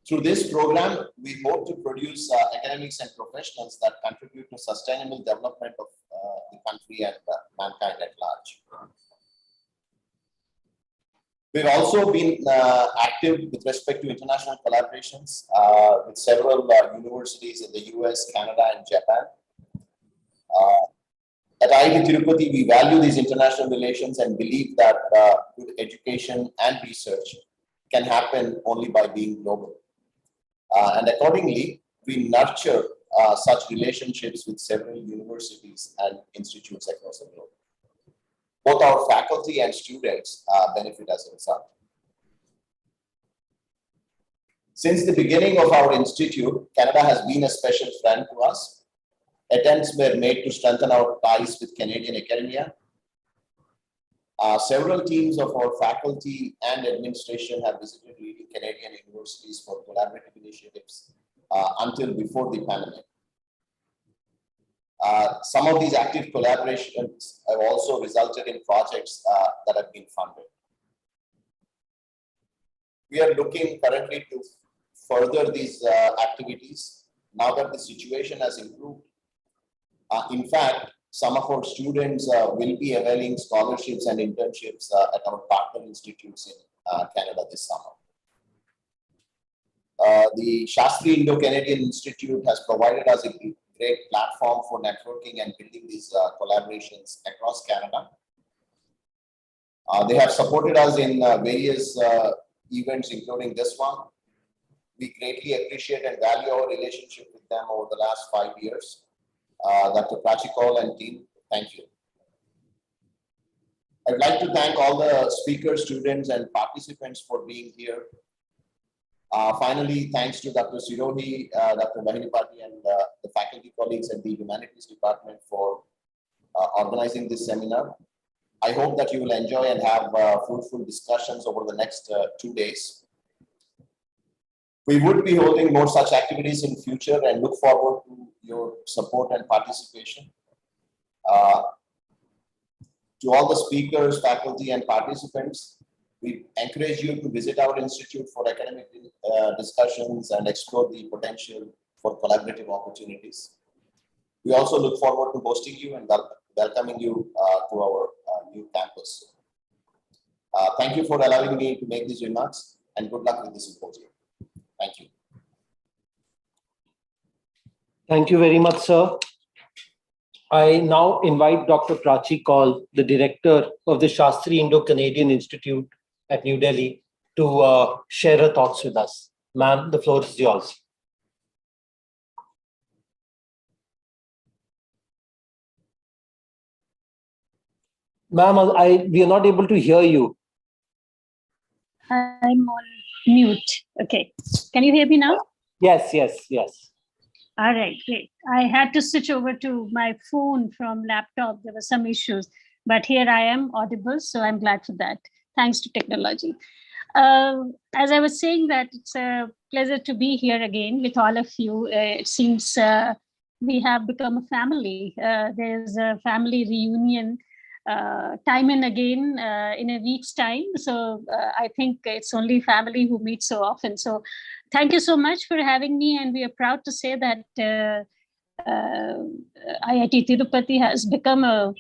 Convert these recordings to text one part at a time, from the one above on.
Through this program, we hope to produce academics and professionals that contribute to sustainable development of the country and mankind at large. We've also been active with respect to international collaborations with several universities in the US, Canada, and Japan. At IIT Tirupati, we value these international relations and believe that good education and research can happen only by being global. And accordingly, we nurture such relationships with several universities and institutes across the globe. Both our faculty and students benefit as a result. Since the beginning of our institute, Canada has been a special friend to us. Attempts were made to strengthen our ties with Canadian academia. Several teams of our faculty and administration have visited leading Canadian universities for collaborative initiatives until before the pandemic. Some of these active collaborations have also resulted in projects that have been funded. We are looking currently to further these activities now that the situation has improved. In fact, some of our students will be availing scholarships and internships at our partner institutes in Canada this summer. The Shastri Indo-Canadian Institute has provided us a great platform for networking and building these collaborations across Canada. They have supported us in various events, including this one. We greatly appreciate and value our relationship with them over the last 5 years. Dr. Prachikol and team, thank you. I'd like to thank all the speakers, students, and participants for being here. Finally, thanks to Dr. Sirohi, Dr. Mahinipati, and the faculty colleagues at the Humanities Department for organizing this seminar. I hope that you will enjoy and have fruitful discussions over the next 2 days. We would be holding more such activities in future and look forward to your support and participation. To all the speakers, faculty, and participants, we encourage you to visit our institute for academic discussions and explore the potential for collaborative opportunities. We also look forward to hosting you and welcoming you to our new campus. Thank you for allowing me to make these remarks, and good luck with the symposium. Thank you. Thank you very much, sir. I now invite Dr. Prachi Kaul, the director of the Shastri Indo-Canadian Institute at New Delhi, to share her thoughts with us. Ma'am, the floor is yours. Ma'am, we are not able to hear you. I'm on mute. Okay. Can you hear me now? Yes, yes, yes. All right, great. I had to switch over to my phone from laptop. There were some issues, but here I am audible, so I'm glad for that. Thanks to technology. As I was saying, that it's a pleasure to be here again with all of you. It seems we have become a family. There's a family reunion time and again in a week's time. So I think it's only family who meet so often. So thank you so much for having me. And we are proud to say that IIT Tirupati has become a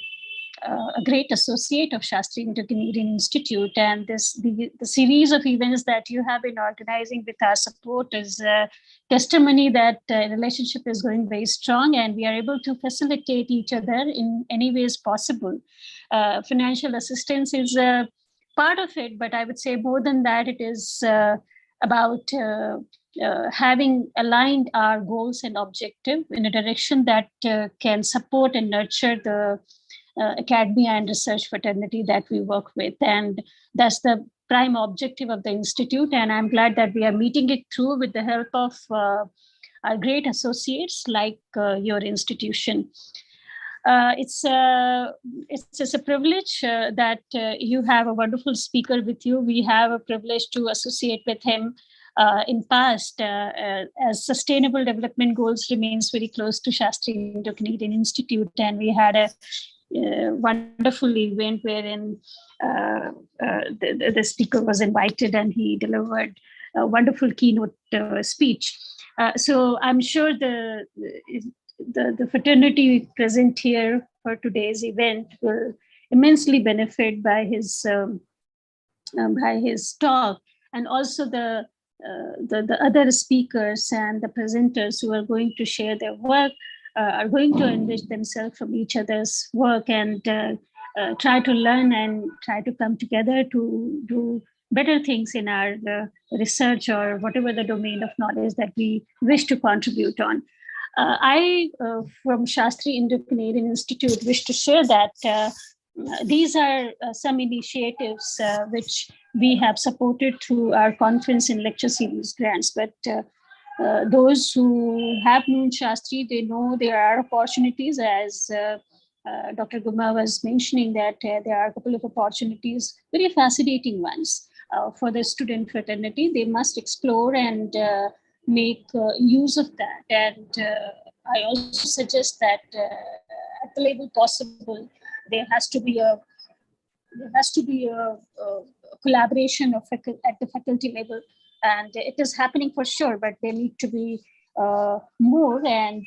great associate of Shastri Indo-Canadian Institute. And the series of events that you have been organizing with our support is a testimony that relationship is going very strong, and we are able to facilitate each other in any ways possible. Financial assistance is a part of it, but I would say more than that, it is about having aligned our goals and objective in a direction that can support and nurture the academia and research fraternity that we work with. And that's the prime objective of the Institute. And I'm glad that we are meeting it through with the help of our great associates like your institution. It's a privilege that you have a wonderful speaker with you. We have a privilege to associate with him in past, as sustainable development goals remains very close to Shastri Indo-Canadian Institute. And we had a wonderful event wherein the speaker was invited and he delivered wonderful keynote speech. So I'm sure the fraternity present here for today's event will immensely benefit by his talk, and also the other speakers and the presenters who are going to share their work are going to enrich themselves from each other's work and try to learn and try to come together to do better things in our research or whatever the domain of knowledge that we wish to contribute on. I, from Shastri Indo-Canadian Institute, wish to share that these are some initiatives which we have supported through our conference and lecture series grants. But those who have known Shastri, they know there are opportunities, as Dr. Guma was mentioning, that there are a couple of opportunities, very fascinating ones for the student fraternity. They must explore and make use of that. And I also suggest that at the level possible, there has to be a collaboration of at the faculty level, and it is happening for sure, but there need to be more, and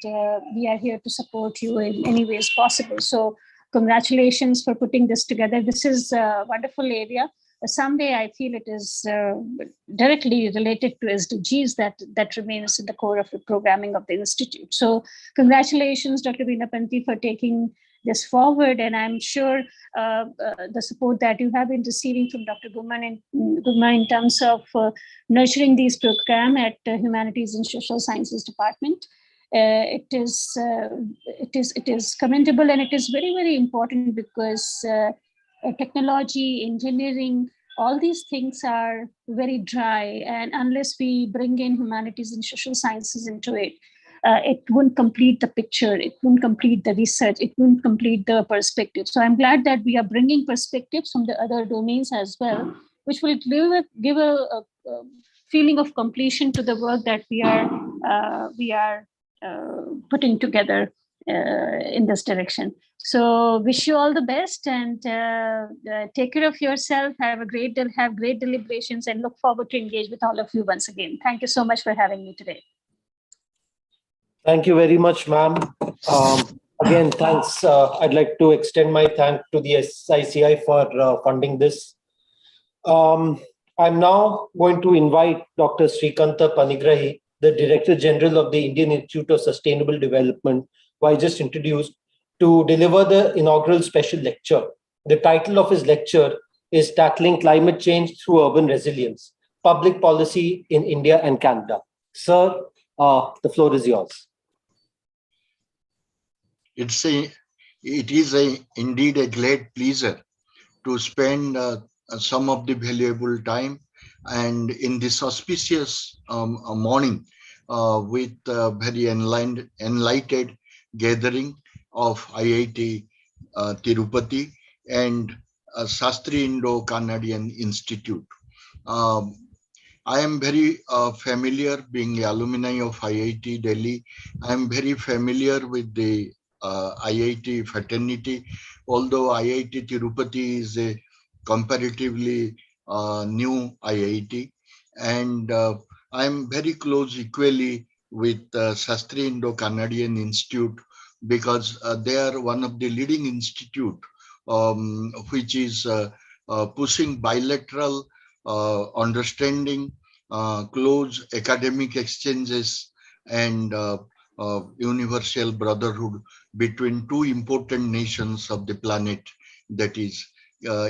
we are here to support you in any ways possible. So congratulations for putting this together. This is a wonderful area. Someday I feel it is directly related to SDGs that remains in the core of the programming of the Institute. So congratulations, Dr. Veena, for taking this forward, and I'm sure the support that you have been receiving from Dr. Guma in terms of nurturing these programs at the Humanities and Social Sciences Department. It is commendable, and it is very, very important, because technology, engineering, all these things are very dry, and unless we bring in humanities and social sciences into it, it won't complete the picture, it won't complete the research, it won't complete the perspective. So I'm glad that we are bringing perspectives from the other domains as well, which will give a feeling of completion to the work that we are putting together in this direction. So wish you all the best, and take care of yourself. Have great deliberations, and look forward to engage with all of you once again. Thank you so much for having me today. Thank you very much, ma'am. Again, thanks. I'd like to extend my thanks to the SICI for funding this. I'm now going to invite Dr. Srikanta Panigrahi, the Director General of the Indian Institute of Sustainable Development, who I just introduced, to deliver the inaugural special lecture. The title of his lecture is Tackling Climate Change Through Urban Resilience, Public Policy in India and Canada. Sir, the floor is yours. It is indeed a great pleasure to spend some of the valuable time and in this auspicious morning with very enlightened gathering of IIT Tirupati and Shastri Indo-Canadian Institute. I am very familiar, being alumni of IIT Delhi. I am very familiar with the IIT fraternity, although IIT Tirupati is a comparatively new IIT, and I am very close equally with Shastri Indo-Canadian Institute, because they are one of the leading institute which is pushing bilateral understanding, close academic exchanges, and universal brotherhood between two important nations of the planet, that is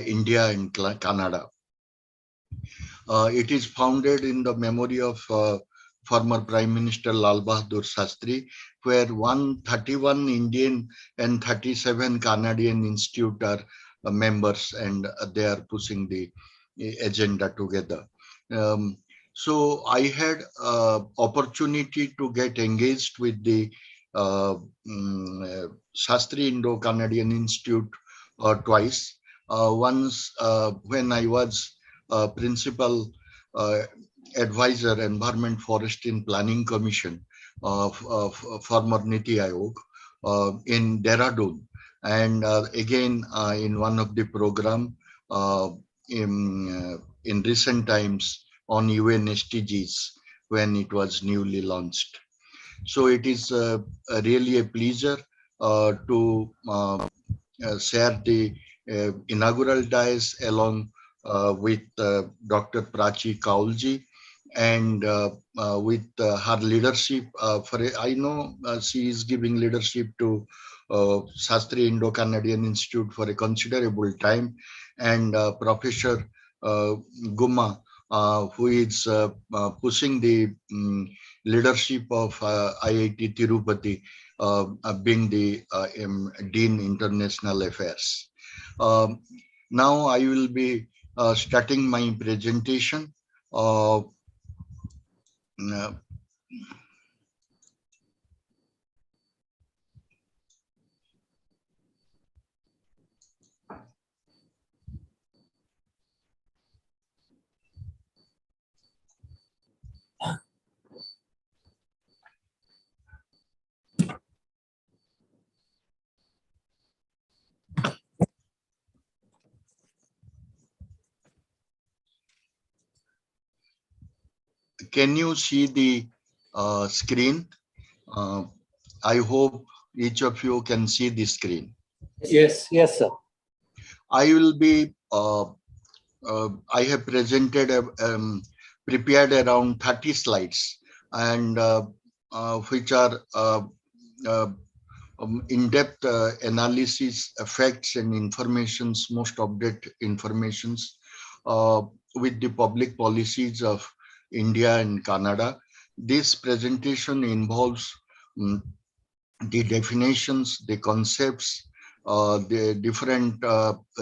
India and Canada. It is founded in the memory of former Prime Minister Lal Bahadur Shastri, where 131 Indian and 37 Canadian institute are members, and they are pushing the agenda together. So I had opportunity to get engaged with the Shastri Indo-Canadian Institute twice. Once when I was principal advisor, Environment, Forest and Planning Commission of former Niti Aayog in Dehradun, and again in one of the program in recent times on UN SDGs when it was newly launched. So it is really a pleasure to share the inaugural dais along with Dr. Prachi Kaulji, and with her leadership. I know she is giving leadership to Shastri Indo-Canadian Institute for a considerable time, and Professor Guma, who is pushing the leadership of IIT Tirupati, being the Dean International Affairs. Now I will be starting my presentation. Uh, Can you see the screen? I hope each of you can see the screen. Yes, yes, sir. I will be, I have presented, prepared around 30 slides, and which are in-depth analysis, facts and informations, most updated informations with the public policies of India and Canada. This presentation involves the definitions, the concepts, the different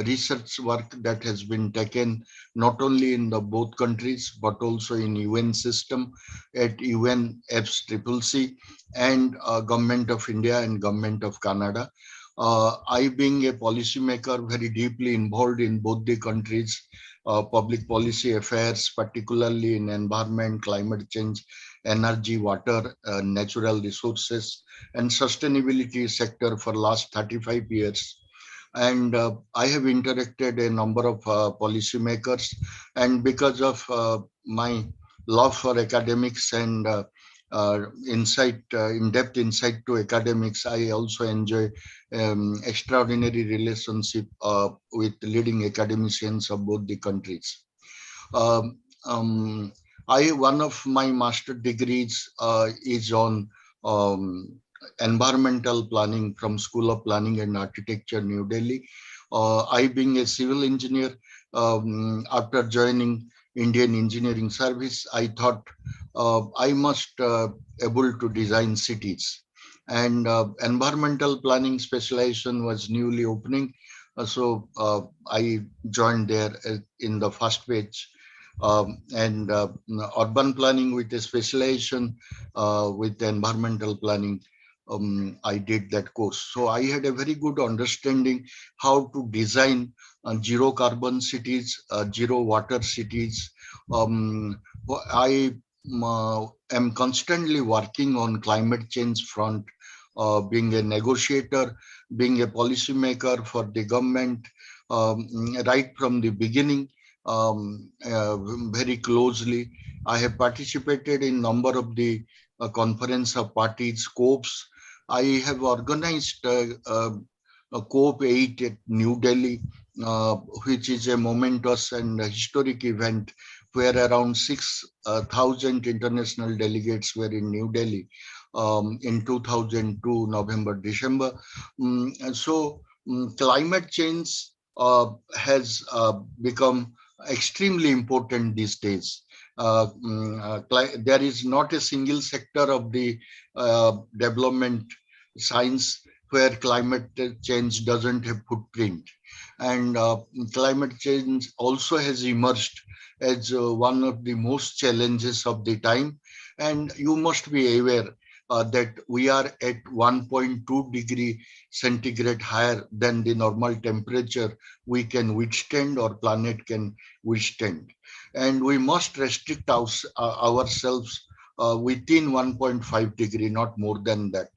research work that has been taken not only in the both countries but also in UN system, at UN Ipcc, and Government of India and Government of Canada. I, being a policymaker, very deeply involved in both the countries' public policy affairs, particularly in environment, climate change, energy, water, natural resources, and sustainability sector for last 35 years. And I have interacted a number of policymakers, and because of my love for academics and in-depth insight to academics, I also enjoy extraordinary relationship with leading academicians of both the countries. Um, um, one of my master degrees is on environmental planning from School of Planning and Architecture, New Delhi. I, being a civil engineer, after joining Indian Engineering Service, I thought I must able to design cities. And environmental planning specialization was newly opening. So I joined there in the first batch. And urban planning with a specialization with environmental planning. I did that course. So I had a very good understanding how to design zero carbon cities, zero water cities. I am constantly working on climate change front, being a negotiator, being a policymaker for the government, right from the beginning, very closely. I have participated in number of the conference of parties, scopes. I have organized a COP8 at New Delhi, which is a momentous and a historic event where around 6,000 international delegates were in New Delhi in 2002, November, December. So climate change has become extremely important these days. There is not a single sector of the development science where climate change doesn't have footprint. And climate change also has emerged as one of the most challenges of the time. And you must be aware that we are at 1.2 degree centigrade higher than the normal temperature we can withstand or planet can withstand. And we must restrict ourselves within 1.5 degree, not more than that.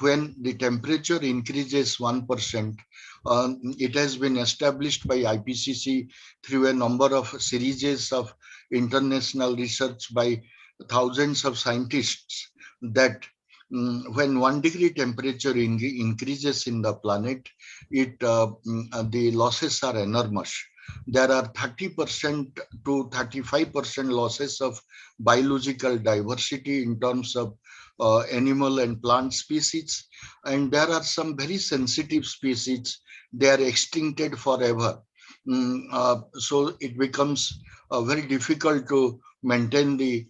When the temperature increases 1%, it has been established by Ipcc through a number of series of international research by thousands of scientists that when 1 degree temperature increases in the planet, the losses are enormous. There are 30% to 35% losses of biological diversity in terms of animal and plant species, and there are some very sensitive species. They are extincted forever. So it becomes very difficult to maintain the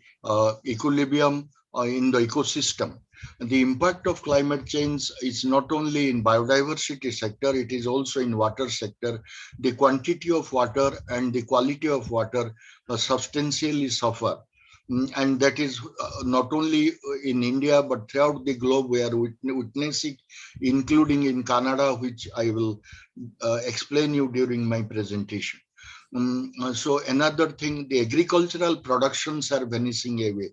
equilibrium in the ecosystem. The impact of climate change is not only in biodiversity sector, it is also in water sector. The quantity of water and the quality of water substantially suffer. And that is not only in India, but throughout the globe we are witnessing, including in Canada, which I will explain you during my presentation. So another thing, the agricultural productions are vanishing away.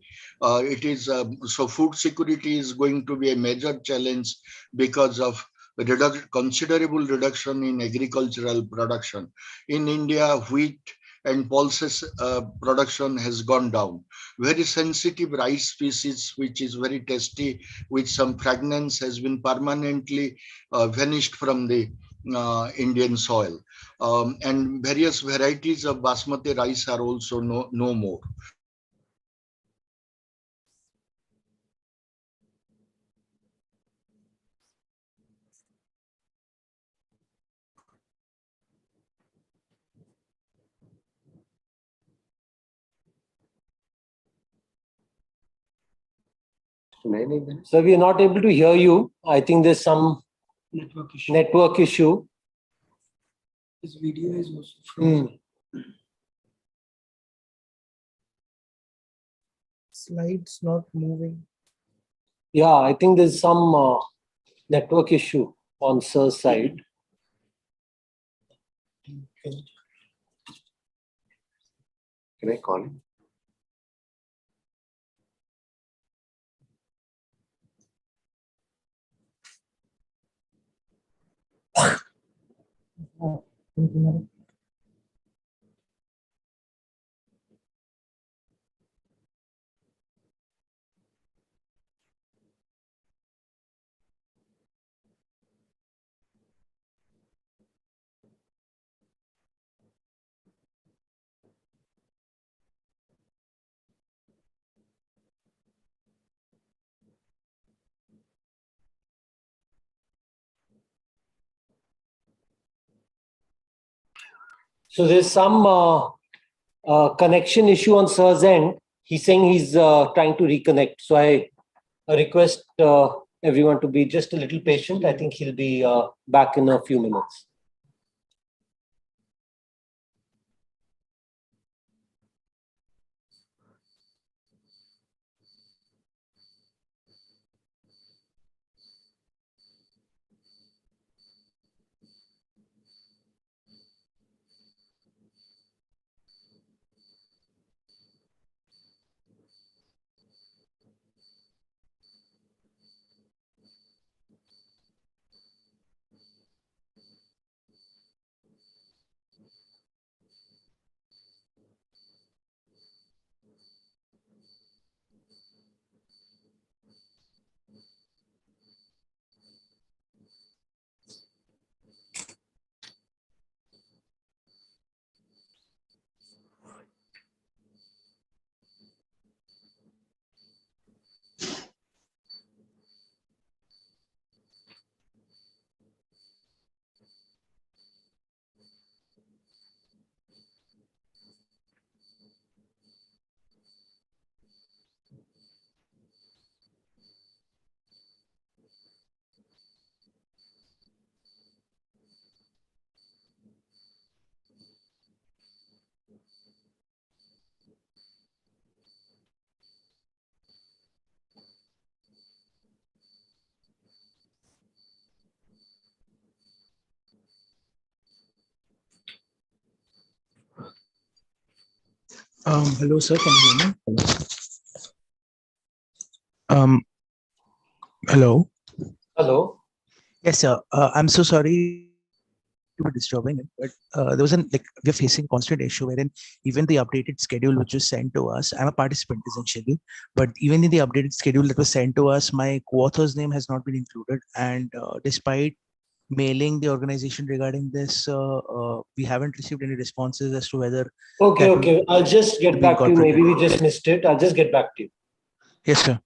So food security is going to be a major challenge because of considerable reduction in agricultural production. In India, wheat and pulses production has gone down. Very sensitive rice species, which is very tasty, with some fragrance, has been permanently vanished from the Indian soil. And various varieties of basmati rice are also no more. So we are not able to hear you. I think there's some network issue. This video is also from slides not moving. Yeah, I think there's some network issue on Sir's side. Can I call him? So there's some connection issue on Sir's end. He's saying he's trying to reconnect. So I request everyone to be just a little patient. I think he'll be back in a few minutes. Hello, sir. Can you hear me? Hello. Hello. Yes, sir. I'm so sorry. to be disturbing it, but there was we're facing constant issue wherein even the updated schedule which was sent to us, I'm a participant essentially, but even in the updated schedule that was sent to us, my co-author's name has not been included. And despite mailing the organization regarding this, we haven't received any responses as to whether. Okay, that okay. I'll just will get be back to you. Maybe we incorporated. just missed it. I'll just get back to you. Yes, sir.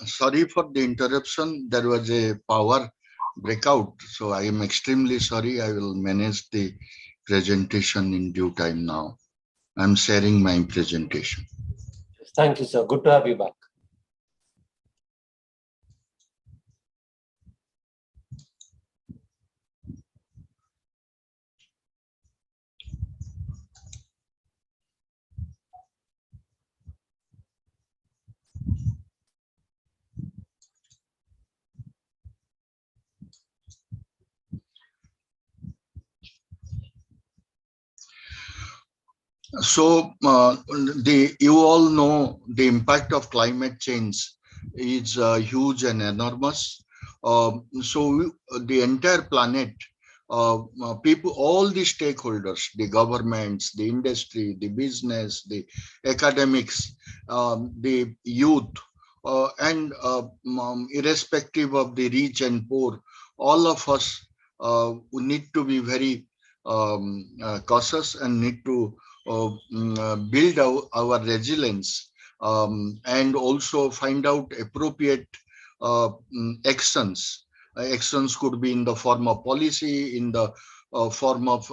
Sorry for the interruption. There was a power breakout. So I am extremely sorry. I will manage the presentation in due time now. I'm sharing my presentation. Thank you, sir. Good to have you back. So you all know the impact of climate change is huge and enormous. The entire planet, people, all the stakeholders, the governments, the industry, the business, the academics, the youth, and irrespective of the rich and poor, all of us we need to be very cautious and need to build our resilience, and also find out appropriate actions. Actions could be in the form of policy, in the form of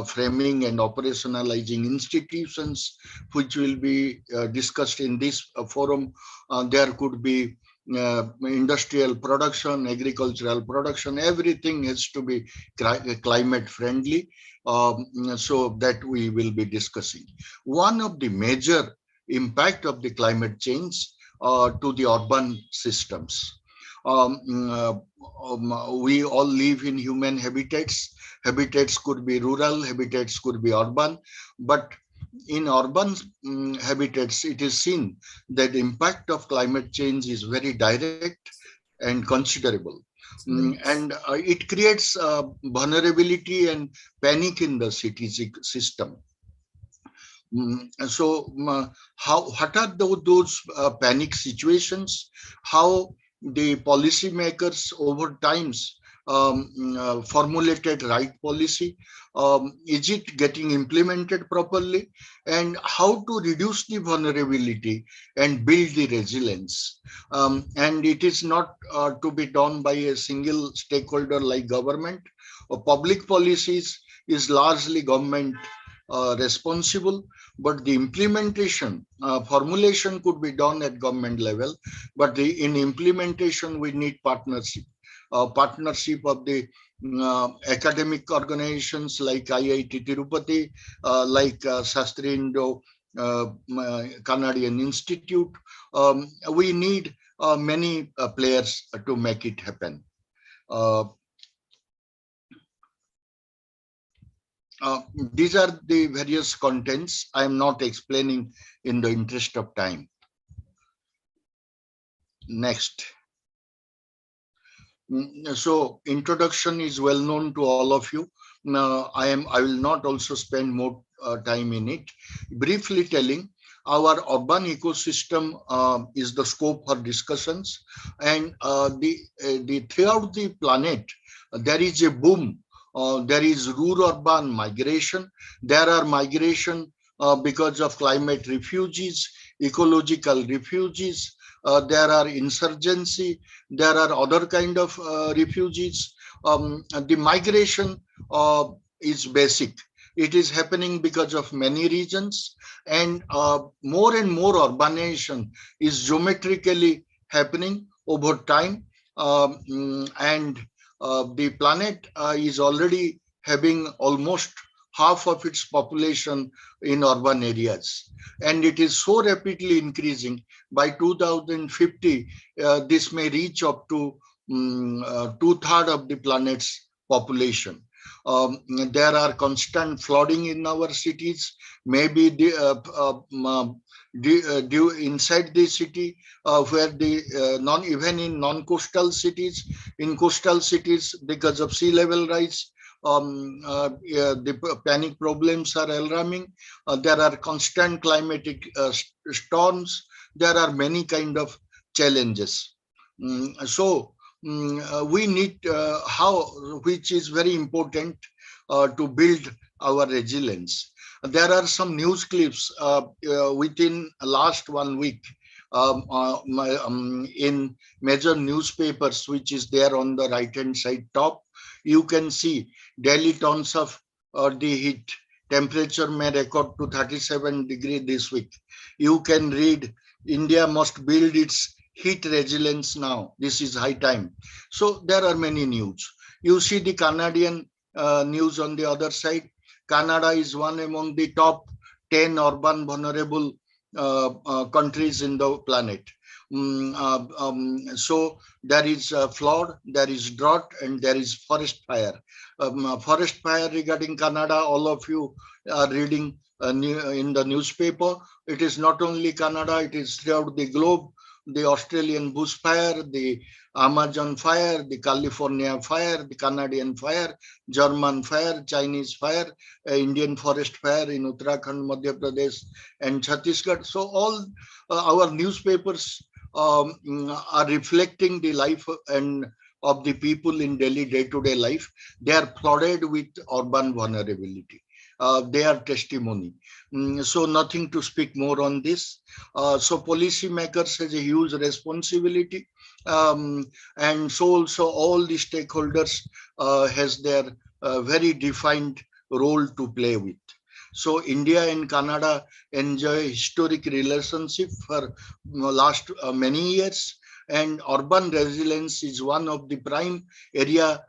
framing and operationalizing institutions, which will be discussed in this forum. There could be industrial production, agricultural production, everything has to be climate friendly. So that we will be discussing. One of the major impact of the climate change to the urban systems. We all live in human habitats. Habitats could be rural, habitats could be urban, but in urban habitats, it is seen that the impact of climate change is very direct and considerable. And it creates vulnerability and panic in the city system. What are those panic situations? How the policymakers over times formulated right policy? Is it getting implemented properly? And how to reduce the vulnerability and build the resilience? And it is not to be done by a single stakeholder like government or public policies is largely government responsible, but the implementation, formulation could be done at government level, but in implementation we need partnership. Partnership of the academic organizations like IIT Tirupati, like Shastri Indo Canadian Institute. We need many players to make it happen. These are the various contents. I am not explaining in the interest of time. Next. So introduction is well known to all of you. Now I will not also spend more time in it. Briefly telling, our urban ecosystem is the scope for discussions, and throughout the planet there is a boom. There is rural-urban migration. There are migration because of climate refugees, ecological refugees. There are insurgency. There are other kind of refugees. The migration is basic. It is happening because of many reasons, and more urbanization is geometrically happening over time, and the planet is already having almost half of its population in urban areas, and it is so rapidly increasing. By 2050, this may reach up to 2/3 of the planet's population. There are constant flooding in our cities, maybe inside the city, where even in non-coastal cities, in coastal cities, because of sea level rise, the panic problems are alarming. There are constant climatic storms. There are many kind of challenges. We need which is very important to build our resilience. There are some news clips within last 1 week. in major newspapers, which is there on the right hand side top, you can see Delhi tons of the heat. Temperature may record to 37 degrees this week. You can read India must build its heat resilience now. This is high time. So there are many news. You see the Canadian news on the other side. Canada is one among the top 10 urban vulnerable countries in the planet. So there is flood, there is drought, and there is forest fire. Forest fire regarding Canada, all of you are reading in the newspaper. It is not only Canada, it is throughout the globe. The Australian bushfire, the Amazon fire, the California fire, the Canadian fire, German fire, Chinese fire, Indian forest fire in Uttarakhand, Madhya Pradesh, and Chhattisgarh. So all our newspapers are reflecting the life and of the people in Delhi day-to-day life. They are flooded with urban vulnerability. They are testimony. So nothing to speak more on this. So policymakers has a huge responsibility, and so also all the stakeholders has their very defined role to play with. So India and Canada enjoy historic relationship for last many years, and urban resilience is one of the prime area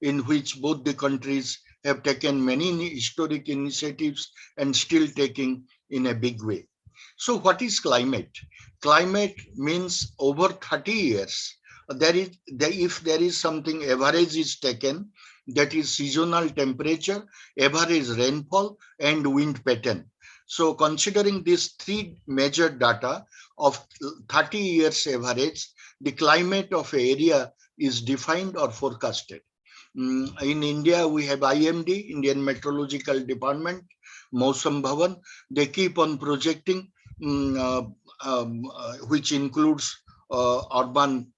in which both the countries have taken many historic initiatives and still taking in a big way. So what is climate? Climate means over 30 years, if there is something average is taken, that is seasonal temperature, average rainfall, and wind pattern. So considering these three major data of 30 years average, the climate of area is defined or forecasted. In India, we have IMD, Indian Meteorological Department, Mausam Bhavan. They keep on projecting, which includes urban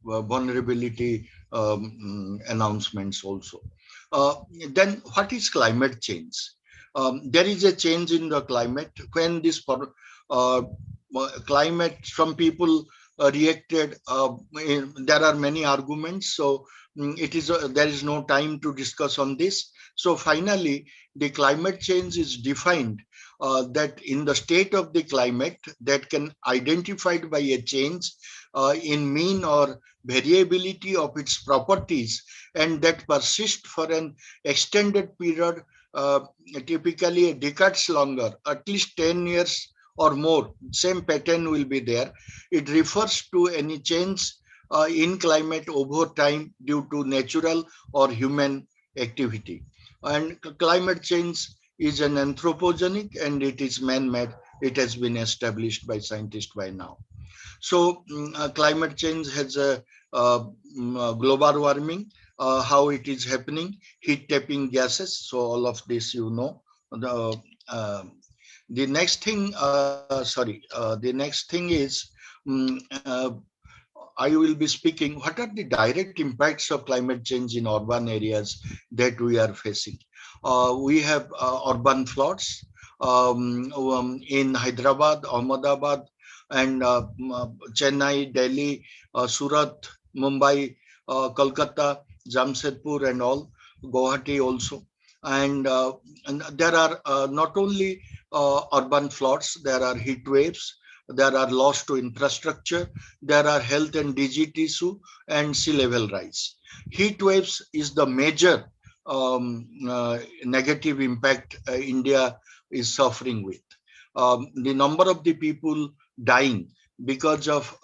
vulnerability announcements also. Then what is climate change? There is a change in the climate. When this climate, some people reacted, there are many arguments, so there is no time to discuss on this. So finally, the climate change is defined that in the state of the climate that can identified by a change in mean or variability of its properties, and that persist for an extended period, typically a decades longer, at least 10 years or more, same pattern will be there. It refers to any change in climate over time due to natural or human activity. And climate change is an anthropogenic and it is man-made. It has been established by scientists by now. So climate change has a global warming, how it is happening, heat tapping gases. So all of this, you know. The next thing, the next thing is, I will be speaking, what are the direct impacts of climate change in urban areas that we are facing? We have urban floods in Hyderabad, Ahmedabad, and Chennai, Delhi, Surat, Mumbai, Kolkata, Jamshedpur, and all, Guwahati also. And there are not only urban floods, there are heat waves, there are loss to infrastructure, there are health and disease issue, and sea level rise. Heat waves is the major negative impact India is suffering with. The number of the people dying because of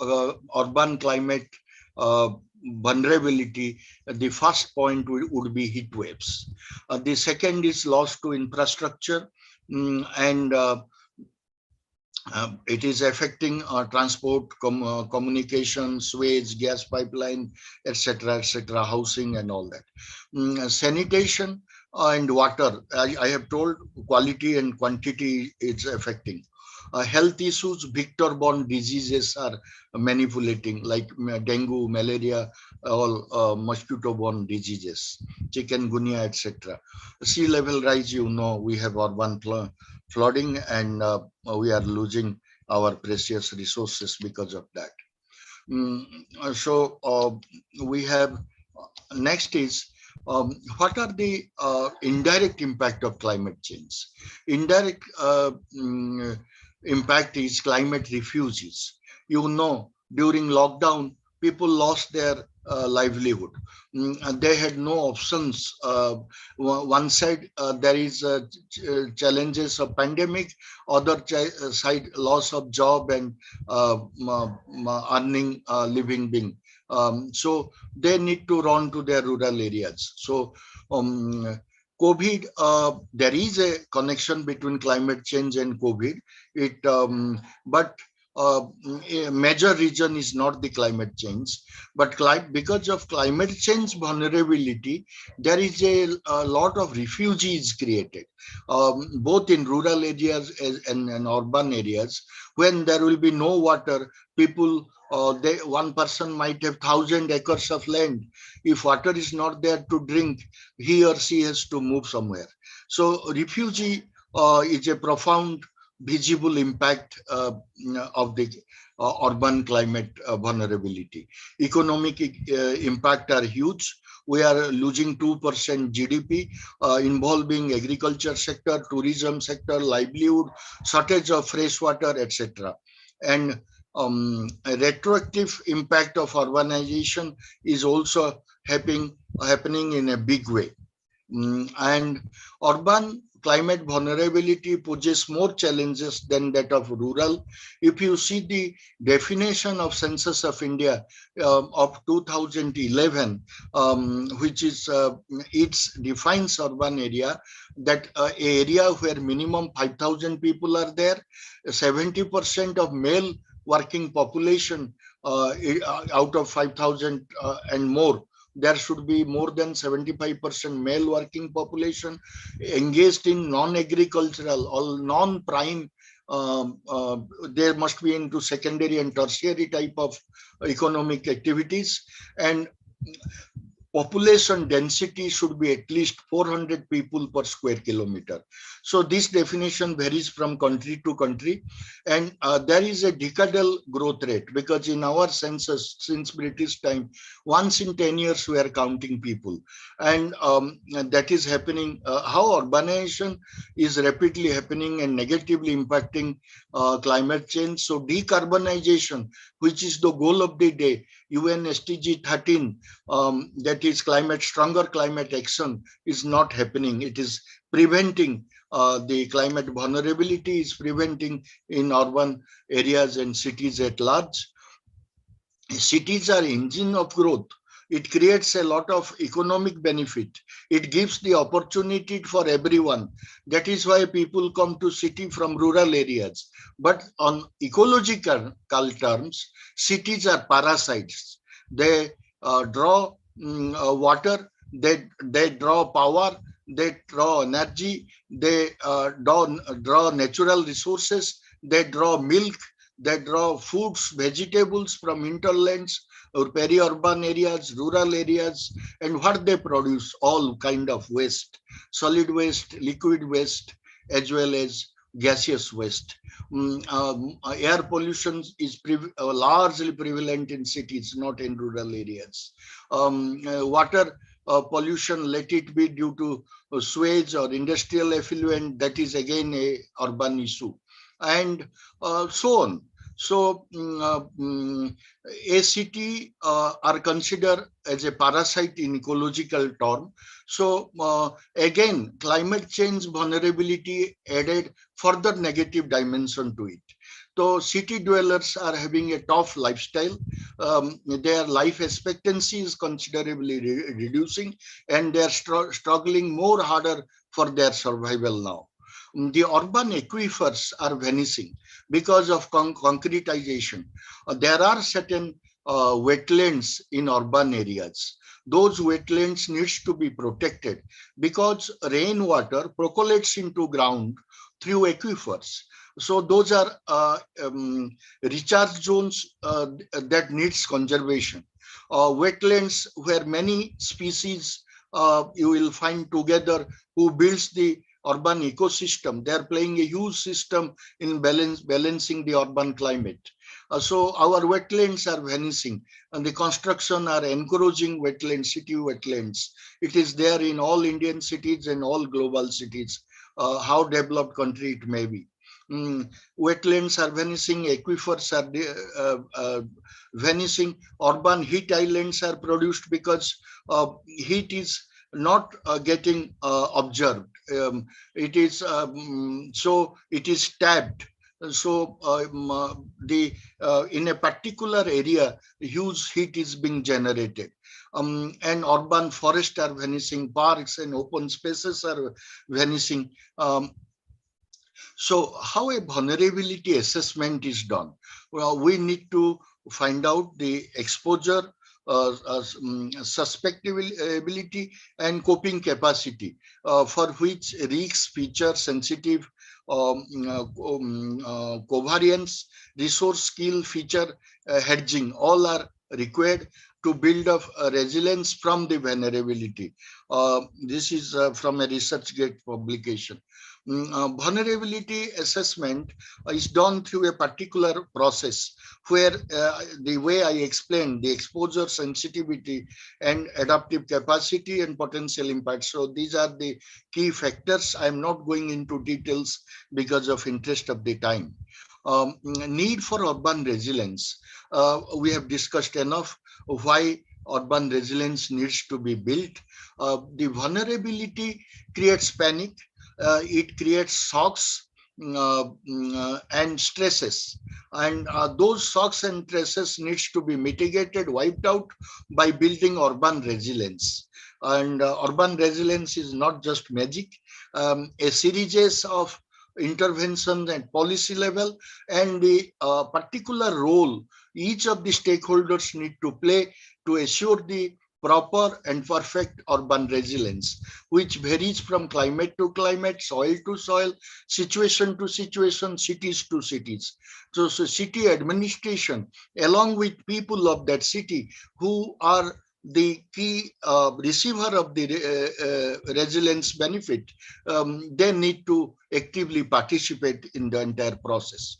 urban climate vulnerability, the first point would be heat waves. The second is loss to infrastructure, and it is affecting transport, communication, sewage, gas pipeline, etc., housing and all that. Sanitation and water, I have told quality and quantity is affecting. Health issues, vector-borne diseases are manipulating, like dengue, malaria, all mosquito-borne diseases, chikungunya, etc. Sea level rise, you know, we have urban flooding, and we are losing our precious resources because of that. So we have, next is, what are the indirect impact of climate change? Indirect impact is climate refugees. You know, during lockdown, people lost their livelihood. And they had no options. One side, there is challenges of pandemic, other side, loss of job and earning living being. So they need to run to their rural areas. So COVID, there is a connection between climate change and COVID. But a major reason is not the climate change, but because of climate change vulnerability, there is a lot of refugees created, both in rural areas and urban areas. When there will be no water, people, one person might have 1,000 acres of land. If water is not there to drink, he or she has to move somewhere. So refugee is a profound visible impact of the urban climate vulnerability. Economic impact are huge. We are losing 2% GDP, involving agriculture sector, tourism sector, livelihood, shortage of fresh water, etc. And a retroactive impact of urbanization is also happening in a big way. And urban climate vulnerability poses more challenges than that of rural. If you see the definition of Census of India of 2011, which is, it defines urban area, that area where minimum 5,000 people are there, 70% of male working population out of 5,000 and more, there should be more than 75% male working population engaged in non-agricultural or non-prime. There must be into secondary and tertiary type of economic activities, and population density should be at least 400 people per square kilometer. So this definition varies from country to country, and there is a decadal growth rate, because in our census since British time, once in 10 years we are counting people, and that is happening. How urbanization is rapidly happening and negatively impacting climate change. So decarbonization, which is the goal of the day, UN SDG 13, that is stronger climate action, is not happening. It is preventing the climate vulnerability, is preventing in urban areas and cities at large. Cities are engine of growth. It creates a lot of economic benefit. It gives the opportunity for everyone. That is why people come to city from rural areas. But on ecological terms, cities are parasites. They draw water, they draw power, they draw energy, they draw natural resources, they draw milk, they draw foods, vegetables from hinterlands or peri-urban areas, rural areas, and what they produce, all kind of waste, solid waste, liquid waste, as well as gaseous waste. Air pollution is largely prevalent in cities, not in rural areas. Water pollution, let it be due to sewage or industrial effluent, that is again a urban issue, and so on. So a city are considered as a parasite in ecological term. So again, climate change vulnerability added further negative dimension to it. So city dwellers are having a tough lifestyle. Their life expectancy is considerably reducing, and they are struggling more harder for their survival now. The urban aquifers are vanishing because of concretization. There are certain wetlands in urban areas. Those wetlands needs to be protected because rainwater percolates into ground through aquifers. So those are recharge zones that needs conservation. Wetlands where many species you will find together who builds the urban ecosystem. They are playing a huge system in balancing the urban climate. So our wetlands are vanishing, and the construction are encouraging wetlands, city wetlands. It is there in all Indian cities and all global cities, how developed country it may be. Wetlands are vanishing, aquifers are vanishing, urban heat islands are produced because heat is not getting observed. It is so it is tapped. So the in a particular area, huge heat is being generated. And urban forests are vanishing, parks and open spaces are vanishing. So how a vulnerability assessment is done? Well, we need to find out the exposure, suspectability, and coping capacity, for which risks, feature, sensitive, covariance, resource, skill, feature, hedging, all are required to build up resilience from the vulnerability. This is from a ResearchGate publication. Vulnerability assessment is done through a particular process where the way I explained, the exposure, sensitivity, and adaptive capacity and potential impact. So these are the key factors. I'm not going into details because of interest of the time. Need for urban resilience. We have discussed enough why urban resilience needs to be built. The vulnerability creates panic. It creates shocks and stresses, and those shocks and stresses needs to be mitigated, wiped out by building urban resilience. And urban resilience is not just magic. A series of interventions at policy level and the particular role each of the stakeholders need to play to assure the proper and perfect urban resilience, which varies from climate to climate, soil to soil, situation to situation, cities to cities. So city administration, along with people of that city who are the key receiver of the resilience benefit, they need to actively participate in the entire process.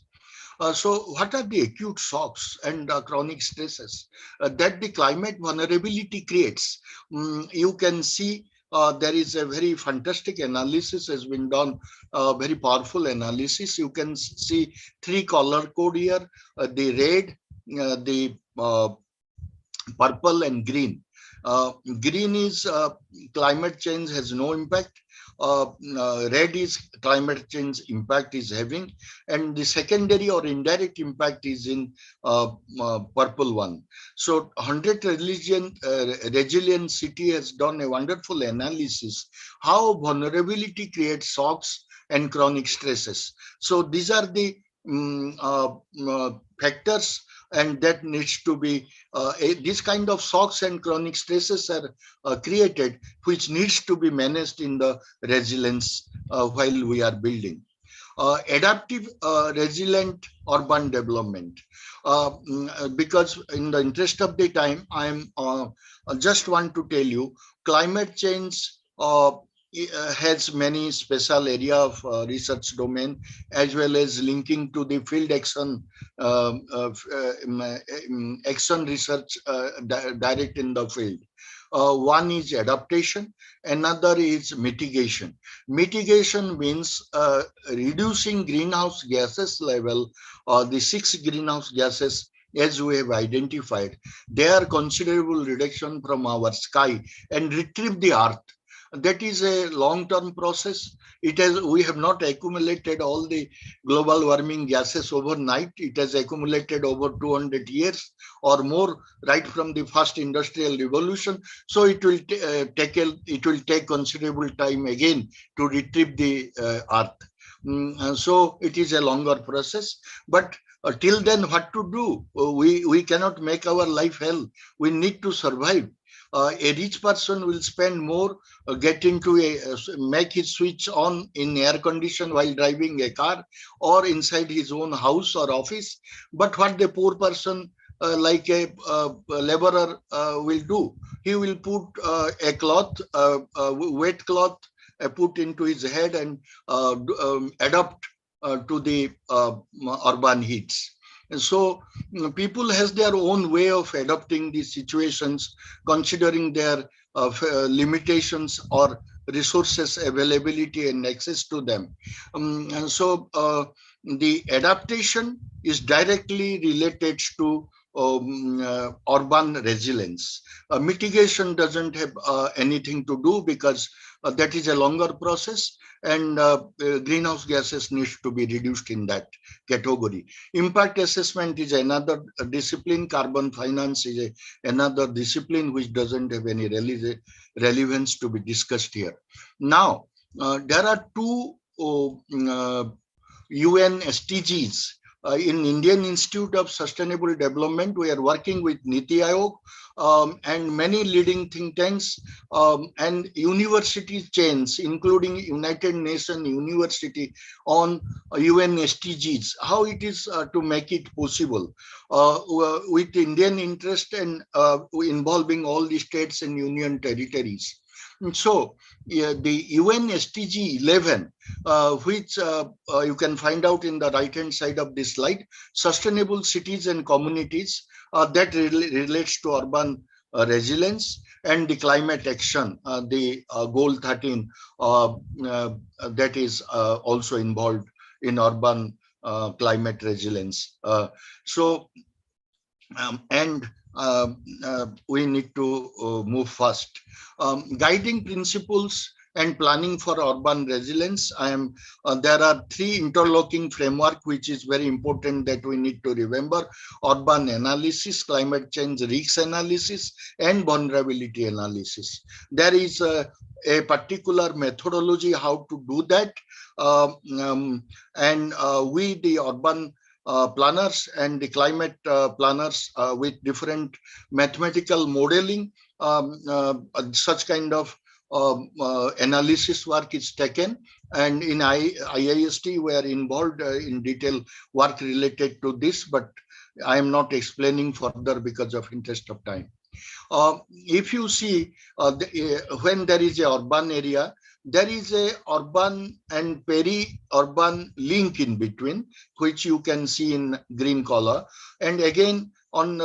So what are the acute shocks and chronic stresses that the climate vulnerability creates? You can see there is a very fantastic analysis has been done, very powerful analysis. You can see three color code here, the red, the purple and green. Green is climate change has no impact. Red is climate change impact is having, and the secondary or indirect impact is in purple one. So 100 Resilient City has done a wonderful analysis how vulnerability creates shocks and chronic stresses. So these are the factors, and that needs to be this kind of shocks and chronic stresses are created, which needs to be managed in the resilience while we are building. Adaptive resilient urban development. Because in the interest of the time, I just want to tell you, climate change has many special area of research domain, as well as linking to the field action action research direct in the field. One is adaptation, another is mitigation. Mitigation means reducing greenhouse gases level, the 6 greenhouse gases as we have identified. They are considerable reduction from our sky and retrieve the earth. That is a long-term process. We have not accumulated all the global warming gases overnight. It has accumulated over 200 years or more, right from the first industrial revolution. So it will take considerable time again to retrieve the earth. So it is a longer process, but till then, what to do? We cannot make our life hell. We need to survive. A rich person will spend more, make his switch on in air condition while driving a car or inside his own house or office. But what the poor person, like a laborer, will do, he will put a cloth, wet cloth, put into his head and adapt to the urban heats. And so people has their own way of adapting these situations, considering their limitations or resources availability and access to them. And so the adaptation is directly related to urban resilience. Mitigation doesn't have anything to do, because that is a longer process, and greenhouse gases need to be reduced in that category. Impact assessment is another discipline. Carbon finance is another discipline which doesn't have any relevance to be discussed here. Now, there are two UN SDGs. In Indian Institute of Sustainable Development, we are working with Niti Aayog and many leading think tanks and university chains, including United Nations University, on UN SDGs, how it is to make it possible with Indian interest and involving all the states and union territories. So the UN SDG 11, which you can find out in the right-hand side of this slide, sustainable cities and communities, that relates to urban resilience, and the climate action, the goal 13, that is also involved in urban climate resilience. We need to move fast. Guiding principles and planning for urban resilience. There are three interlocking framework which is very important that we need to remember: urban analysis, climate change risk analysis, and vulnerability analysis. There is a particular methodology how to do that, we, the urban planners and the climate planners, with different mathematical modeling, such kind of analysis work is taken, and in IIST we are involved in detail work related to this, but I am not explaining further because of interest of time. If you see, when there is a urban area, there is a urban and peri-urban link in between, which you can see in green color, and again on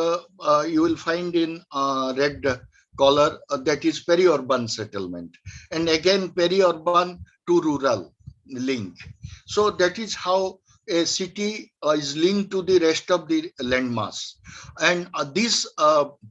you will find in red color, that is peri-urban settlement, and again peri-urban to rural link. So that is how a city is linked to the rest of the landmass, and this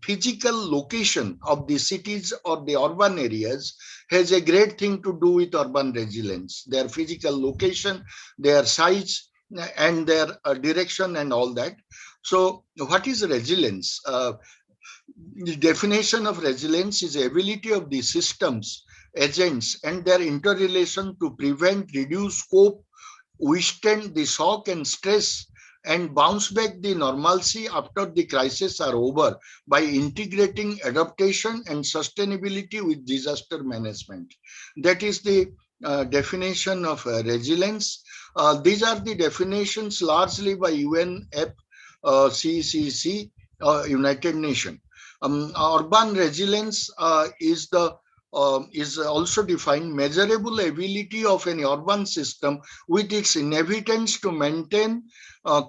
physical location of the cities or the urban areas has a great thing to do with urban resilience. Their physical location, their size, and their direction and all that. So what is resilience? The definition of resilience is the ability of the systems, agents, and their interrelation to prevent, reduce, cope, withstand the shock and stress, and bounce back the normalcy after the crises are over by integrating adaptation and sustainability with disaster management. That is the definition of resilience. These are the definitions largely by UNFCCC, United Nations. Urban resilience is also defined measurable ability of an urban system with its inhabitants to maintain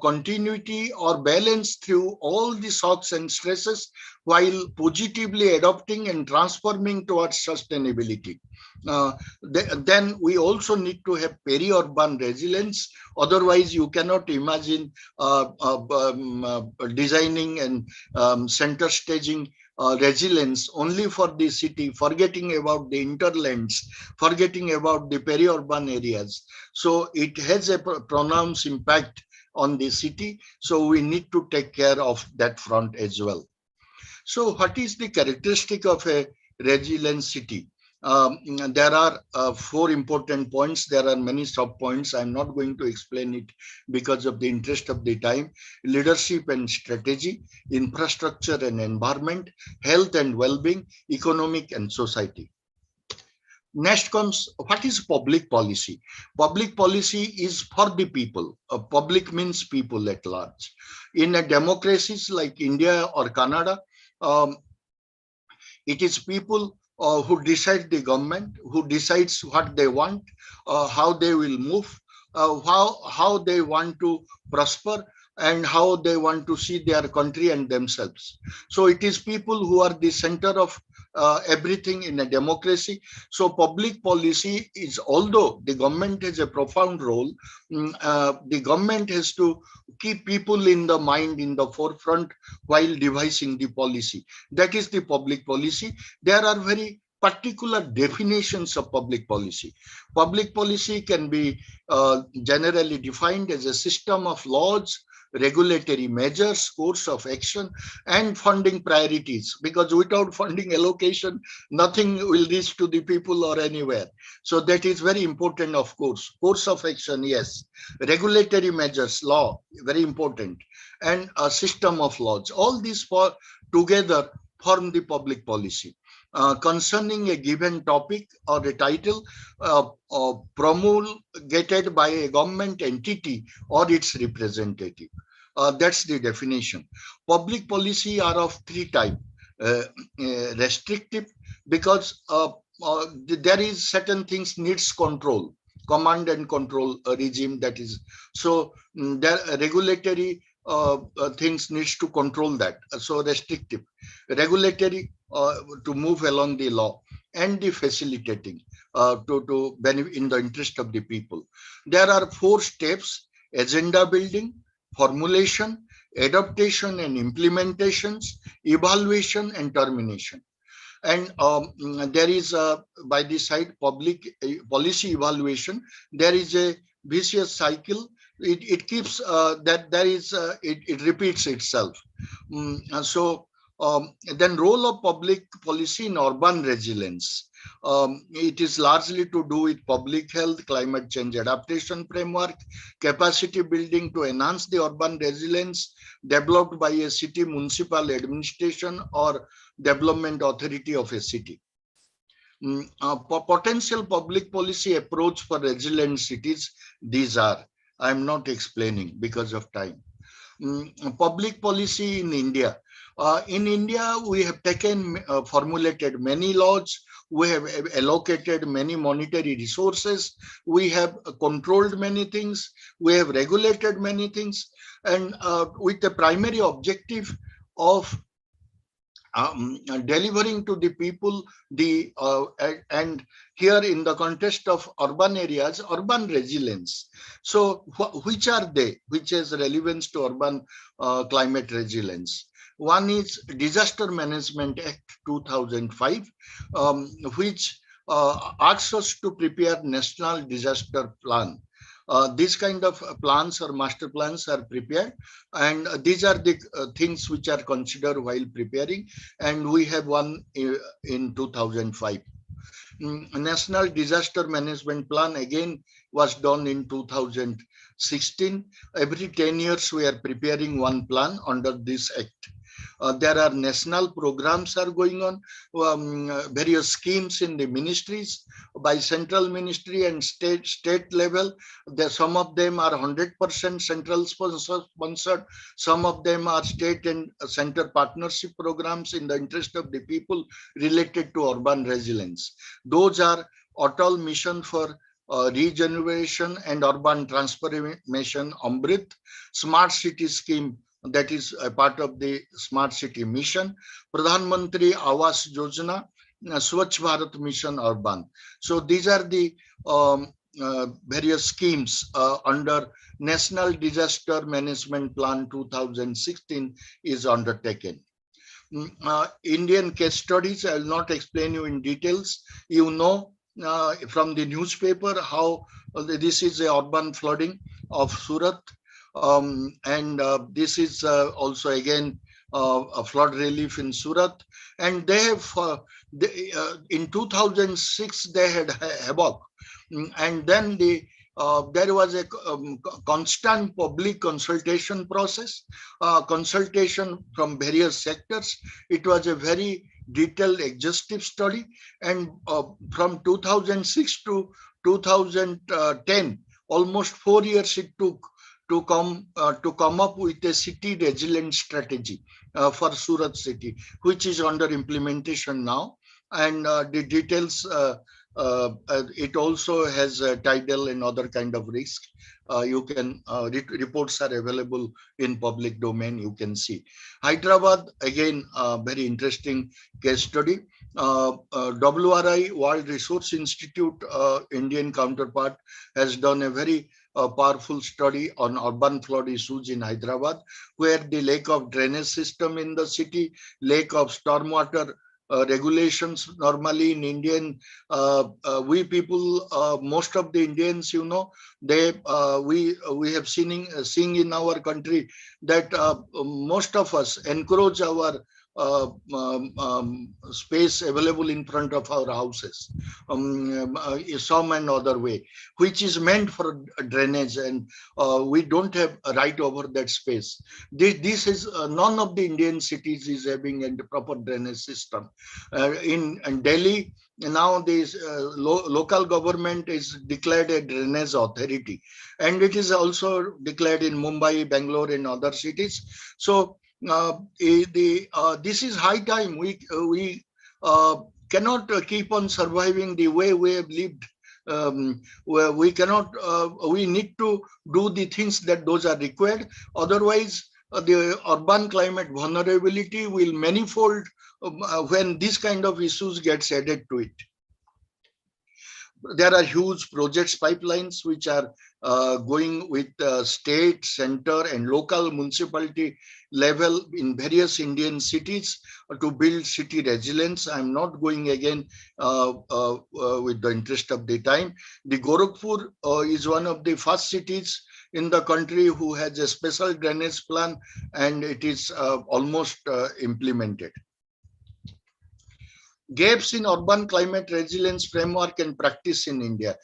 continuity or balance through all the shocks and stresses while positively adapting and transforming towards sustainability. Then we also need to have peri-urban resilience. Otherwise, you cannot imagine designing and center staging resilience only for the city, forgetting about the hinterlands, forgetting about the peri-urban areas. So it has a pronounced impact on the city. So we need to take care of that front as well. So what is the characteristic of a resilient city? There are 4 important points. There are many sub points. I'm not going to explain it because of the interest of the time. Leadership and strategy, infrastructure and environment, health and well-being, economic and society. Next comes, what is public policy? Public policy is for the people. Public means people at large. In a democracies like India or Canada, it is people who decide the government, who decides what they want, how they will move, how they want to prosper, and how they want to see their country and themselves. So it is people who are the center of everything in a democracy. So public policy is, although the government has a profound role, the government has to keep people in the mind, in the forefront, while devising the policy. That is the public policy. There are very particular definitions of public policy. Public policy can be generally defined as a system of laws, regulatory measures, course of action, and funding priorities, because without funding allocation, nothing will reach to the people or anywhere. So that is very important, of course. Course of action, yes. Regulatory measures, law, very important. And a system of laws. All these together form the public policy. Concerning a given topic or a title promulgated by a government entity or its representative. That's the definition. Public policy are of 3 types. Restrictive, because there is certain things needs control, command and control regime, that is. So there regulatory things needs to control that. So restrictive, regulatory to move along the law, and the facilitating to benefit in the interest of the people. There are 4 steps: agenda building, formulation, adaptation and implementations, evaluation and termination. And there is by the side public policy evaluation, there is a vicious cycle. It keeps that there is it repeats itself. And so then role of public policy in urban resilience. It is largely to do with public health, climate change adaptation framework, capacity building to enhance the urban resilience developed by a city municipal administration or development authority of a city. Potential public policy approach for resilient cities, these are, I'm not explaining because of time. Public policy in India. In India, we have formulated many laws. We have allocated many monetary resources. We have controlled many things. We have regulated many things. And with the primary objective of delivering to the people the and here in the context of urban areas, urban resilience. So which are they, which has relevance to urban climate resilience? One is Disaster Management Act 2005, which asks us to prepare national disaster plan. These kind of plans or master plans are prepared, and these are the things which are considered while preparing, and we have one in 2005. National Disaster Management Plan again was done in 2016. Every 10 years we are preparing one plan under this act. There are national programs are going on, various schemes in the ministries by central ministry and state level. Some of them are 100% central sponsored. Some of them are state and center partnership programs in the interest of the people related to urban resilience. Those are Atal Mission for Regeneration and Urban Transformation, Amrit, Smart City Scheme, that is a part of the Smart City Mission, Pradhan Mantri Awas Yojana, Swachh Bharat Mission Urban. So these are the various schemes under National Disaster Management Plan 2016 is undertaken. Indian case studies, I will not explain you in details. You know from the newspaper how this is a urban flooding of Surat. And this is also again a flood relief in Surat, and they have in 2006 they had havoc. And then there was a constant public consultation process, consultation from various sectors. It was a very detailed, exhaustive study, and from 2006 to 2010, almost 4 years it took to come up with a city resilience strategy for Surat city, which is under implementation now. And the details, it also has tidal and other kind of risk. You can reports are available in public domain. You can see Hyderabad again, very interesting case study. WRI, World Resource Institute, Indian counterpart, has done a very powerful study on urban flood issues in Hyderabad, where the lack of drainage system in the city, lack of stormwater regulations. Normally in Indian, we people, most of the Indians, they we have seeing in our country that most of us encroach our space available in front of our houses, some and other way, which is meant for drainage, and we don't have a right over that space. This is none of the Indian cities is having a proper drainage system. In Delhi, now this local government is declared a drainage authority, and it is also declared in Mumbai, Bangalore, and other cities. So this is high time. We cannot keep on surviving the way we have lived. Where we cannot. We need to do the things that those are required. Otherwise, the urban climate vulnerability will manifold when this kind of issues gets added to it. There are huge projects pipelines which are going with state, center, and local municipality level in various Indian cities to build city resilience. I'm not going again with the interest of the time. The Gorakhpur is one of the first cities in the country who has a special drainage plan, and it is almost implemented. Gaps in urban climate resilience framework and practice in India.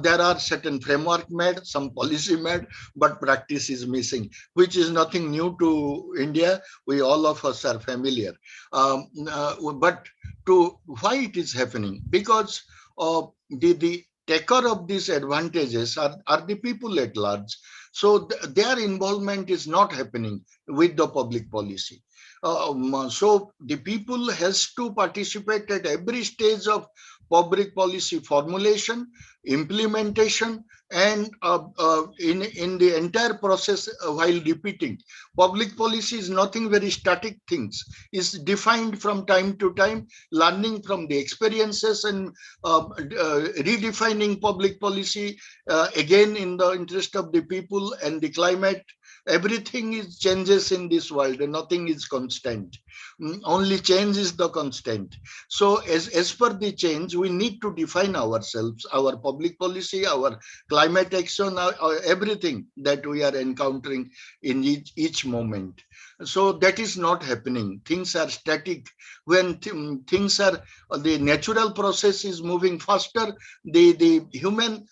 There are certain framework made, some policy made, but practice is missing, which is nothing new to India. We all of us are familiar. But why it is happening? Because the taker of these advantages are the people at large. So their involvement is not happening with the public policy. So the people has to participate at every stage of public policy formulation, implementation, and in the entire process while repeating. Public policy is nothing very static things. It's defined from time to time, learning from the experiences and redefining public policy again in the interest of the people and the climate. Everything is changes in this world and nothing is constant. Only change is the constant. So as per the change, we need to define ourselves, our public policy, our climate action, everything that we are encountering in each moment. So that is not happening. Things are static. When things are, the natural process is moving faster, the human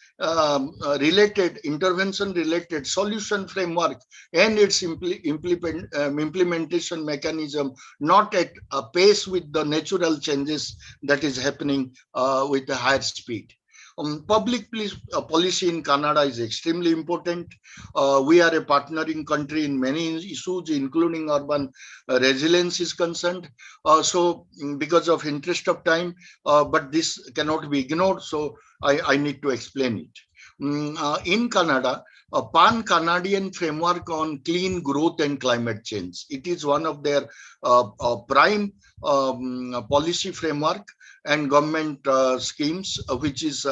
related, intervention related solution framework and its implementation mechanism not at a pace with the natural changes that is happening with a higher speed. Public policy in Canada is extremely important. We are a partnering country in many issues, including urban resilience is concerned. So because of interest of time, but this cannot be ignored, so I need to explain it. In Canada, a pan-Canadian framework on clean growth and climate change. It is one of their prime policy framework and government schemes, which is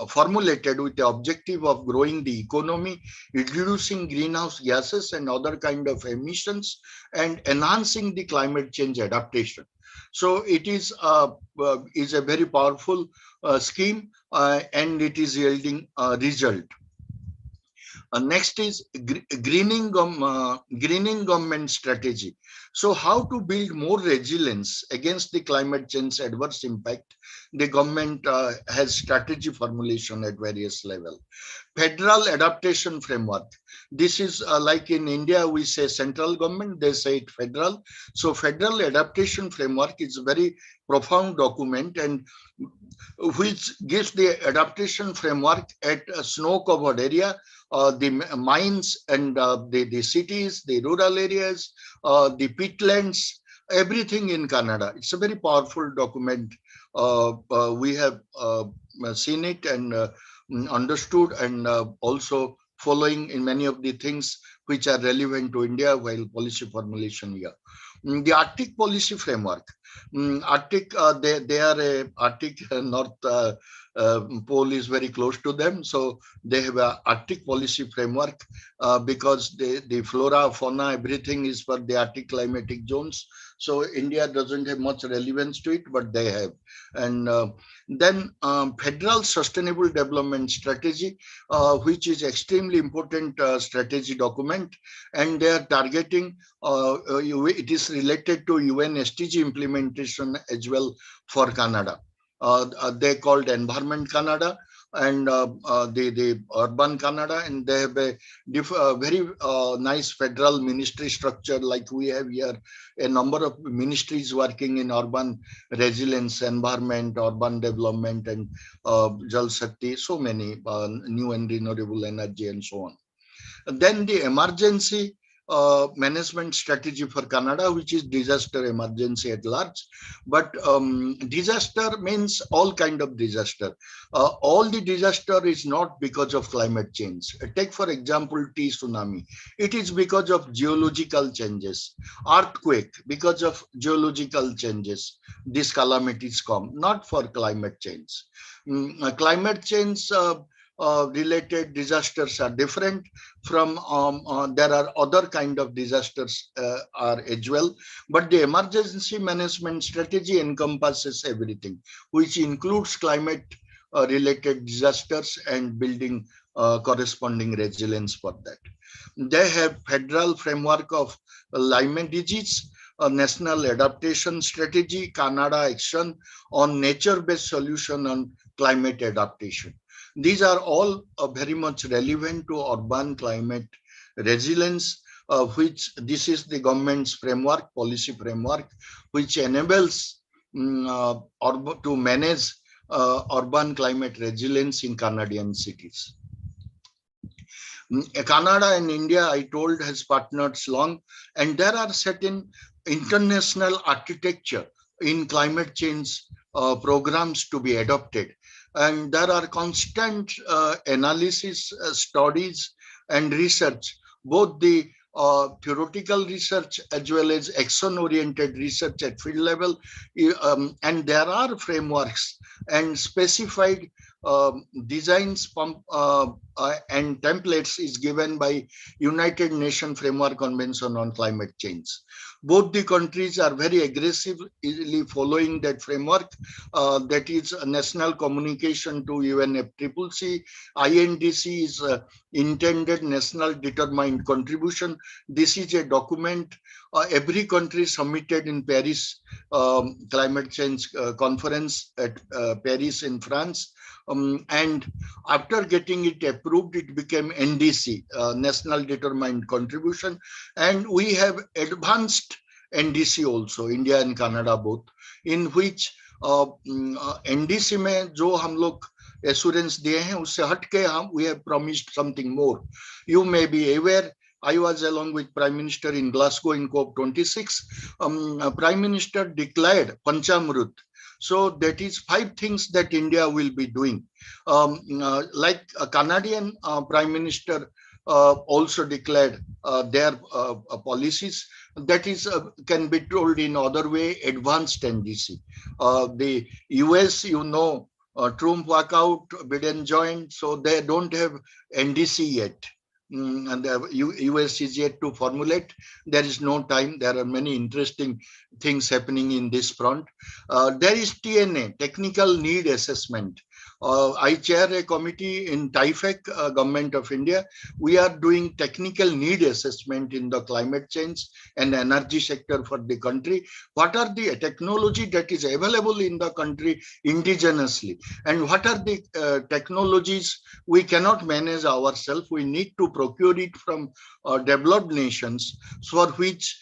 formulated with the objective of growing the economy, reducing greenhouse gases and other kind of emissions, and enhancing the climate change adaptation. So it is a very powerful scheme and it is yielding a result. Next is greening government strategy. So how to build more resilience against the climate change adverse impact? The government has strategy formulation at various levels. Federal adaptation framework. This is like in India, we say central government, they say it federal. So federal adaptation framework is a very profound document and which gives the adaptation framework at a snow-covered area, the mines and the cities, the rural areas, the peatlands, everything in Canada. It's a very powerful document. We have seen it and understood and also following in many of the things which are relevant to India while policy formulation here. The Arctic policy framework. Arctic, they are a Arctic North Pole is very close to them, so they have a Arctic policy framework because the flora, fauna, everything is for the Arctic climatic zones. So India doesn't have much relevance to it, but they have. And then Federal Sustainable Development Strategy, which is extremely important strategy document, and they are targeting. It is related to UN SDG implementation as well for Canada. They called Environment Canada and the Urban Canada, and they have a very nice federal ministry structure like we have here, a number of ministries working in urban resilience, environment, urban development, and Jal Shakti, so many new and renewable energy and so on. Then the emergency management strategy for Canada, which is disaster emergency at large. But disaster means all kind of disaster. All the disaster is not because of climate change. Take for example, tsunami. It is because of geological changes. Earthquake, because of geological changes. These calamities come, not for climate change. Climate change related disasters are different from there are other kind of disasters are as well, but the emergency management strategy encompasses everything, which includes climate related disasters and building corresponding resilience for that. They have federal framework of Lyme disease, a national adaptation strategy, Canada action on nature-based solution on climate adaptation. These are all very much relevant to urban climate resilience, which this is the government's framework, policy framework, which enables to manage urban climate resilience in Canadian cities. Canada and India, I told, has partnered long, and there are certain international architecture in climate change programs to be adopted. And there are constant analysis, studies, and research, both the theoretical research as well as action-oriented research at field level. And there are frameworks and specified designs and templates is given by United Nations Framework Convention on Climate Change. Both the countries are very aggressively following that framework. That is a national communication to UNFCCC. INDC is intended national determined contribution. This is a document every country submitted in Paris climate change conference at Paris in France. And after getting it approved, it became NDC, National Determined Contribution. And we have advanced NDC also, India and Canada both, in which NDC में जो हम लोग assurance दिए हैं उससे हट के हम we have promised something more. You may be aware, I was along with Prime Minister in Glasgow in COP26. Prime Minister declared Panchamrut. So that is 5 things that India will be doing. Like a Canadian Prime Minister also declared their policies. That is can be told in other way, advanced NDC. The US, you know, Trump walk out, Biden joined, so they don't have NDC yet. And the US is yet to formulate. There is no time. There are many interesting things happening in this front. There is TNA, Technical Need Assessment. I chair a committee in TIFEC, Government of India. We are doing technical need assessment in the climate change and energy sector for the country. What are the technology that is available in the country indigenously, and what are the technologies we cannot manage ourselves? We need to procure it from developed nations, for which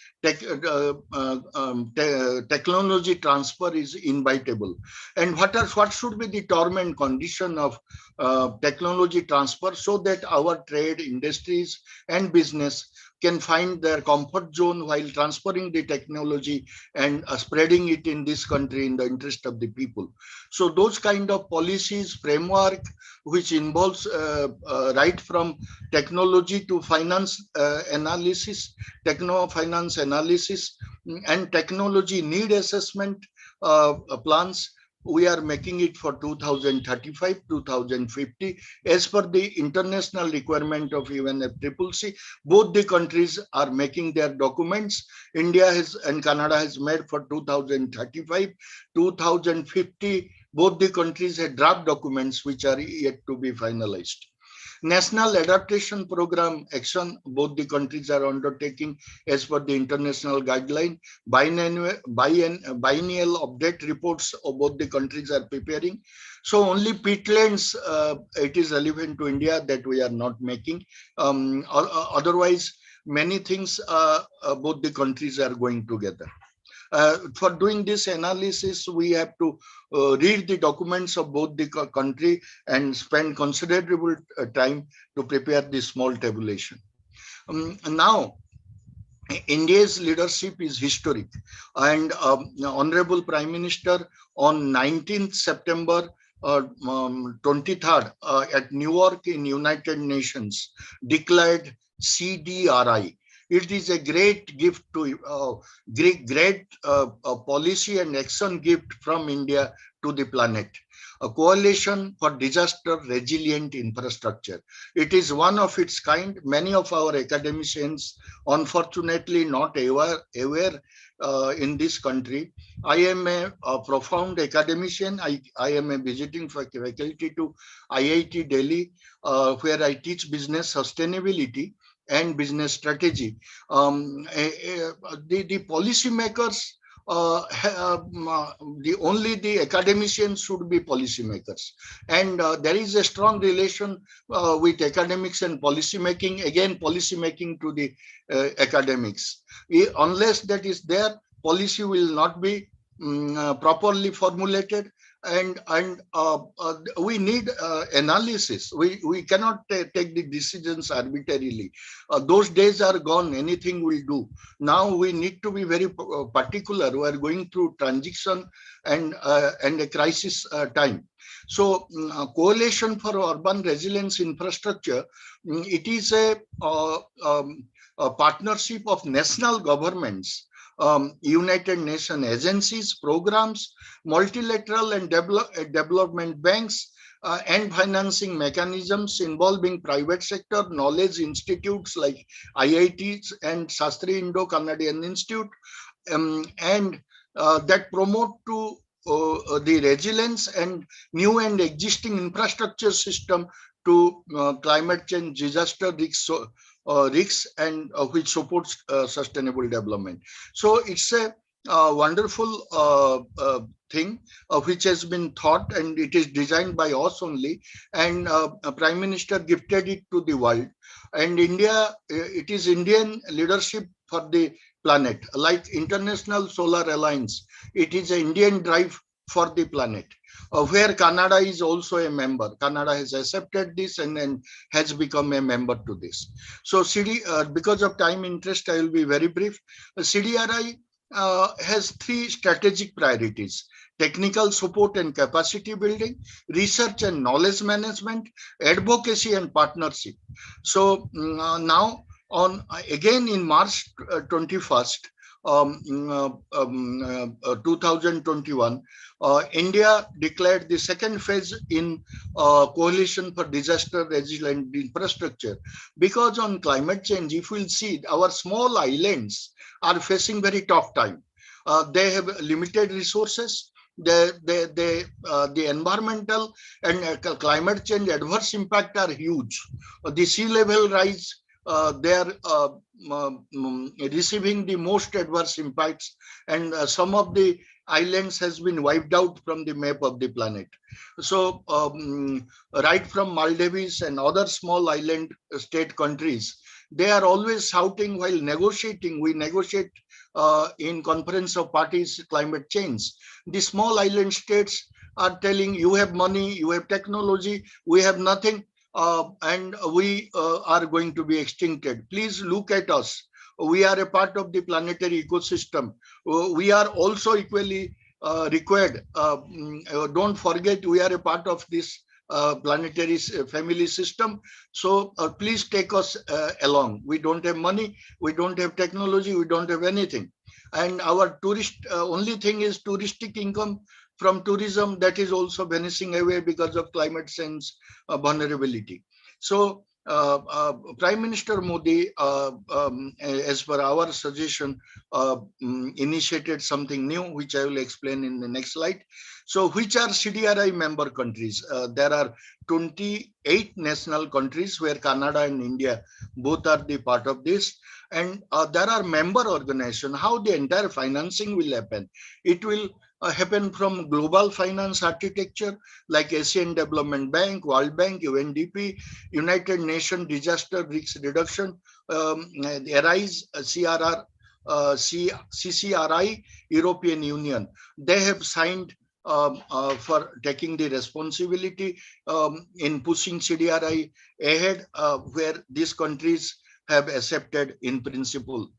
technology transfer is inevitable. And what should be the term and condition of technology transfer, so that our trade, industries, and business can find their comfort zone while transferring the technology and spreading it in this country in the interest of the people. So those kind of policies, framework, which involves right from technology to finance analysis, techno-finance analysis, and technology need assessment plans, we are making it for 2035, 2050, as per the international requirement of even Ipcc. Both the countries are making their documents. India has and Canada has made for 2035, 2050. Both the countries have draft documents which are yet to be finalized. National Adaptation Program action, both the countries are undertaking as per the international guideline. Biennial update reports of both the countries are preparing. So only peatlands, it is relevant to India that we are not making. Otherwise, many things both the countries are going together. For doing this analysis, we have to read the documents of both the country and spend considerable time to prepare this small tabulation. Now, India's leadership is historic, and Honorable Prime Minister on 19th September 23rd at New York in United Nations declared Cdri. It is a great gift to great policy and action gift from India to the planet. A coalition for disaster resilient infrastructure. It is one of its kind. Many of our academicians, unfortunately, not aware in this country. I am a profound academician. I am a visiting faculty to IIT Delhi, where I teach business sustainability and business strategy. The policymakers, the academicians should be policymakers, and there is a strong relation with academics and policymaking. Again, policymaking to the academics. Unless that is there, policy will not be properly formulated. And we need analysis. We cannot take the decisions arbitrarily. Those days are gone. Anything will do. Now we need to be very particular. We are going through transition and a crisis time. So Coalition for Urban Resilience Infrastructure, it is a partnership of national governments, United Nations agencies, programs, multilateral and development banks, and financing mechanisms involving private sector, knowledge institutes like IITs and Shastri Indo-Canadian Institute, and that promote to the resilience and new and existing infrastructure system to climate change, disaster risks, and which supports sustainable development. So it's a wonderful thing which has been thought, and it is designed by us only, and Prime Minister gifted it to the world. And India, it is Indian leadership for the planet, like International Solar Alliance. It is an Indian drive for the planet, where Canada is also a member. Canada has accepted this and has become a member to this. So because of time interest, I will be very brief. CDRI has three strategic priorities: technical support and capacity building, research and knowledge management, advocacy and partnership. So now again in March 21st, 2021, India declared the second phase in Coalition for Disaster Resilient Infrastructure. Because on climate change, if we'll see, our small islands are facing very tough time. They have limited resources. the environmental and climate change adverse impact are huge. The sea level rise, they are receiving the most adverse impacts, and some of the islands has been wiped out from the map of the planet. So right from Maldives and other small island state countries, they are always shouting while negotiating. We negotiate in Conference of Parties climate change. The small island states are telling, you have money, you have technology, we have nothing, and we are going to be extincted. Please look at us. We are a part of the planetary ecosystem. We are also equally required. Don't forget, we are a part of this planetary family system. So please take us along. We don't have money, we don't have technology, we don't have anything. And our tourist, only thing is touristic income from tourism, that is also vanishing away because of climate change vulnerability. So Prime Minister Modi, as per our suggestion, initiated something new, which I will explain in the next slide. So which are CDRI member countries? There are 28 national countries where Canada and India both are the part of this. And there are member organizations. How the entire financing will happen? It will happen from global finance architecture like Asian Development Bank, World Bank, UNDP, United Nations Disaster Risk Reduction, ARISE, CCRI, European Union. They have signed for taking the responsibility in pushing CDRI ahead, where these countries have accepted in principle.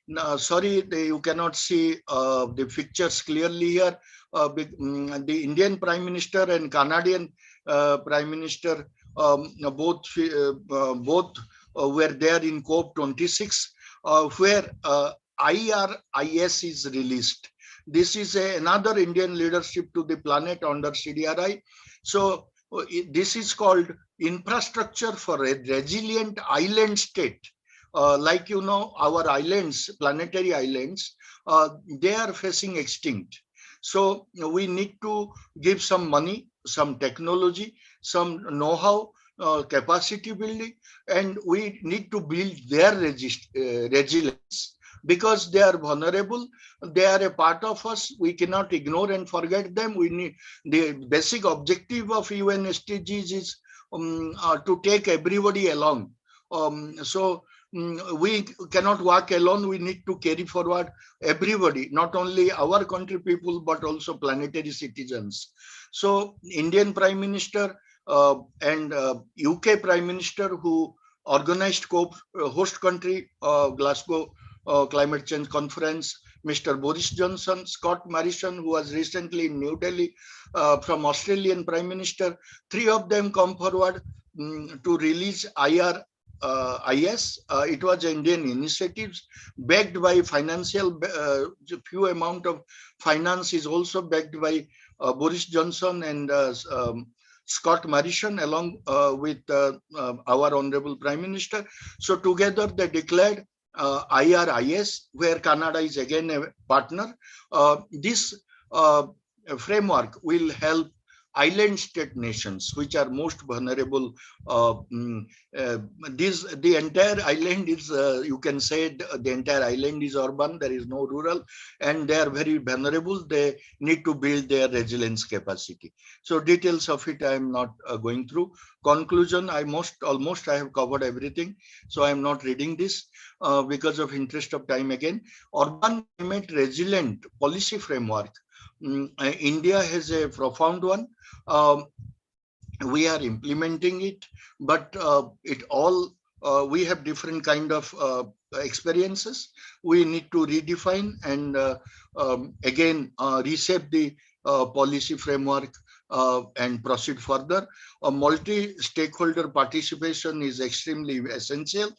No, sorry, you cannot see the pictures clearly here. The Indian Prime Minister and Canadian Prime Minister both were there in COP26, where IRIS is released. This is another Indian leadership to the planet under CDRI. So this is called Infrastructure for a Resilient Island State. Like you know, our islands, planetary islands, they are facing extinct. So we need to give some money, some technology, some know-how, capacity building, and we need to build their resilience, because they are vulnerable. They are a part of us. We cannot ignore and forget them. We need, the basic objective of UN SDGs is to take everybody along. So we cannot walk alone. We need to carry forward everybody, not only our country people, but also planetary citizens. So Indian Prime Minister and UK Prime Minister, who organized COP, host country, Glasgow Climate Change Conference, Mr. Boris Johnson, Scott Morrison, who was recently in New Delhi, from Australian Prime Minister, three of them come forward to release IS. It was Indian initiatives backed by financial, few amount of finance is also backed by Boris Johnson and Scott Morrison, along with our Honorable Prime Minister. So together they declared IRIS, where Canada is again a partner. This framework will help island state nations, which are most vulnerable. The entire island is, you can say the entire island is urban, there is no rural, and they are very vulnerable. They need to build their resilience capacity. So details of it I am not going through. Conclusion, almost I have covered everything, so I am not reading this because of interest of time again. Urban climate resilient policy framework. India has a profound one. We are implementing it, but it all we have different kind of experiences. We need to redefine and again reshape the policy framework and proceed further. A multi-stakeholder participation is extremely essential.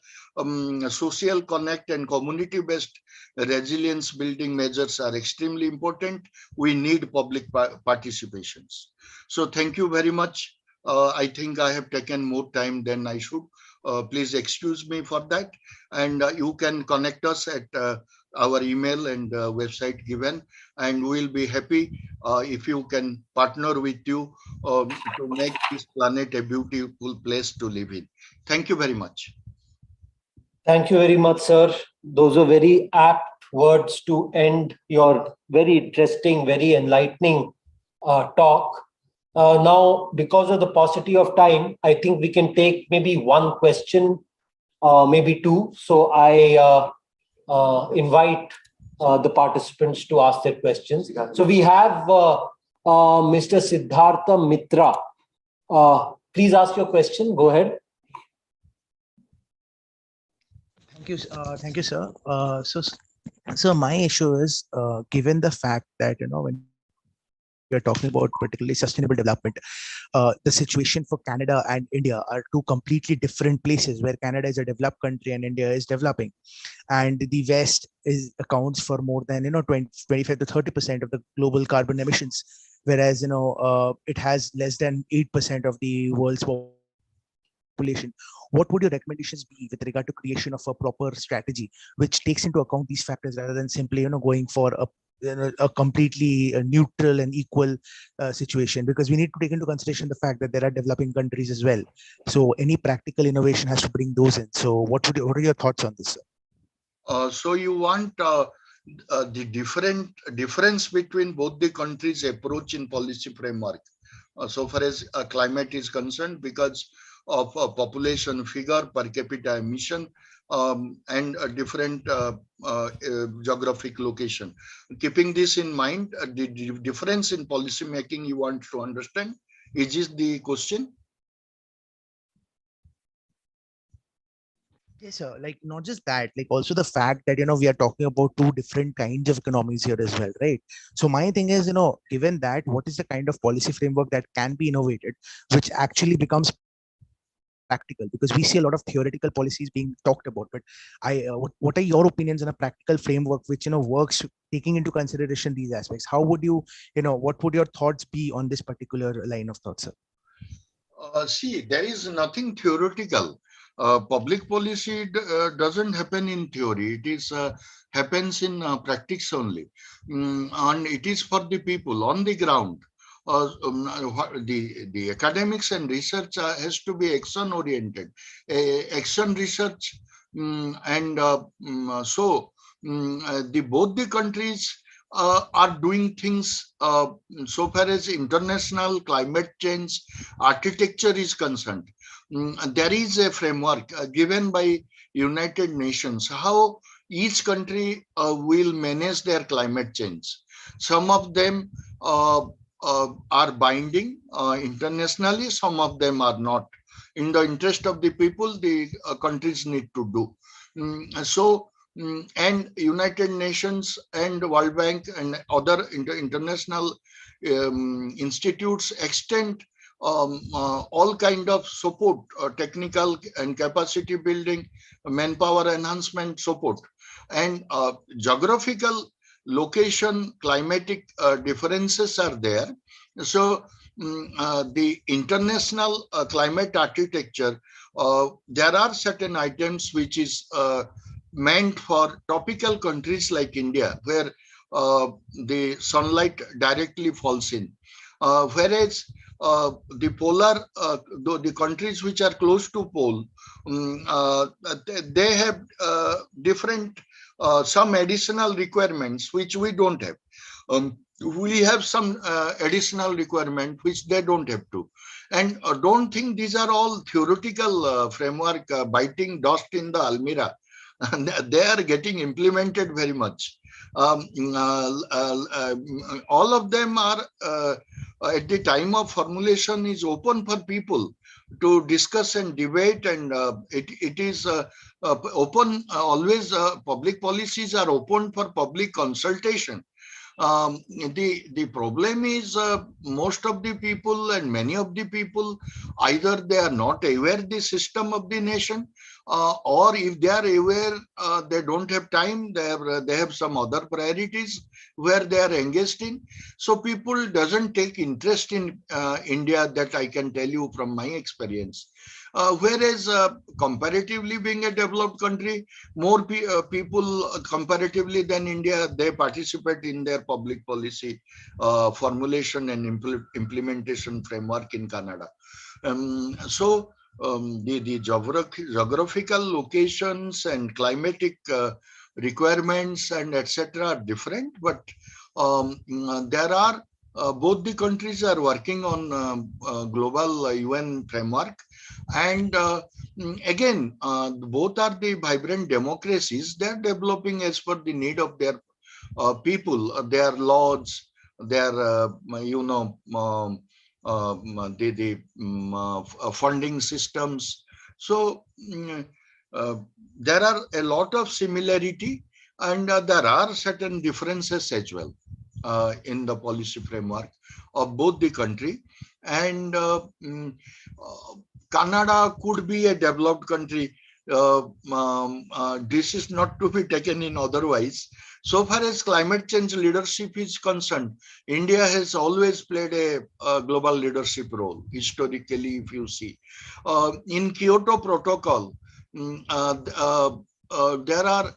Social connect and community-based resilience building measures are extremely important. We need public participations. So thank you very much. I think I have taken more time than I should. Please excuse me for that. And you can connect us at our email and website given, and we'll be happy if you can partner with you to make this planet a beautiful place to live in. Thank you very much. Thank you very much, sir. Those are very apt words to end your very interesting, very enlightening talk. Now, because of the paucity of time, I think we can take maybe one question, maybe two. So I invite the participants to ask their questions. So we have Mr. Siddhartha Mitra. Please ask your question. Go ahead. Thank you, sir. So my issue is, given the fact that, when we are talking about particularly sustainable development, the situation for Canada and India are two completely different places, where Canada is a developed country and India is developing. And the West accounts for more than 25 to 30% of the global carbon emissions, whereas it has less than 8% of the world's population. What would your recommendations be with regard to creation of a proper strategy which takes into account these factors, rather than simply going for a completely neutral and equal situation? Because we need to take into consideration the fact that there are developing countries as well. So any practical innovation has to bring those in. So what are your thoughts on this, sir? So you want the difference between both the countries' approach in policy framework, so far as climate is concerned, because of population figure, per capita emission, and a different geographic location. Keeping this in mind, the difference in policy making you want to understand, is this the question? Yes, sir. Like, not just that, like also the fact that, we are talking about two different kinds of economies here as well, right? So my thing is, given that, what is the kind of policy framework that can be innovated, which actually becomes practical? Because we see a lot of theoretical policies being talked about, but what are your opinions on a practical framework which works, taking into consideration these aspects? How would you, what would your thoughts be on this particular line of thought, sir? See, there is nothing theoretical. Public policy doesn't happen in theory. It is happens in practice only, and it is for the people on the ground. The academics and research has to be action oriented, action research, both the countries are doing things so far as international climate change architecture is concerned. There is a framework given by United Nations how each country will manage their climate change. Some of them are binding internationally, some of them are not. In the interest of the people, the countries need to do. And United Nations and World Bank and other international institutes extend all kind of support, technical and capacity building, manpower enhancement support, and geographical location, climatic differences are there. So the international climate architecture, there are certain items which is meant for tropical countries like India, where the sunlight directly falls in. Whereas the polar, the countries which are close to pole, they have different, some additional requirements which we don't have. We have some additional requirement which they don't have to. And don't think these are all theoretical framework biting dust in the Almira. They are getting implemented very much. All of them are at the time of formulation is open for people to discuss and debate, and it is open always. Public policies are open for public consultation. The problem is most of the people and many of the people, either they are not aware the system of the nation, or if they are aware, they don't have time. They have some other priorities where they are engaged in. So people doesn't take interest in India. That I can tell you from my experience. Whereas comparatively being a developed country, more people comparatively than India, they participate in their public policy formulation and implementation framework in Canada. The geographical locations and climatic requirements and etc. are different, but there are both the countries are working on global UN framework, and again both are the vibrant democracies. They are developing as per the need of their people, their laws, their funding systems. So there are a lot of similarity, and there are certain differences as well in the policy framework of both the country. And Canada could be a developed country. This is not to be taken in otherwise. So far as climate change leadership is concerned, India has always played a global leadership role historically. If you see in Kyoto Protocol, there are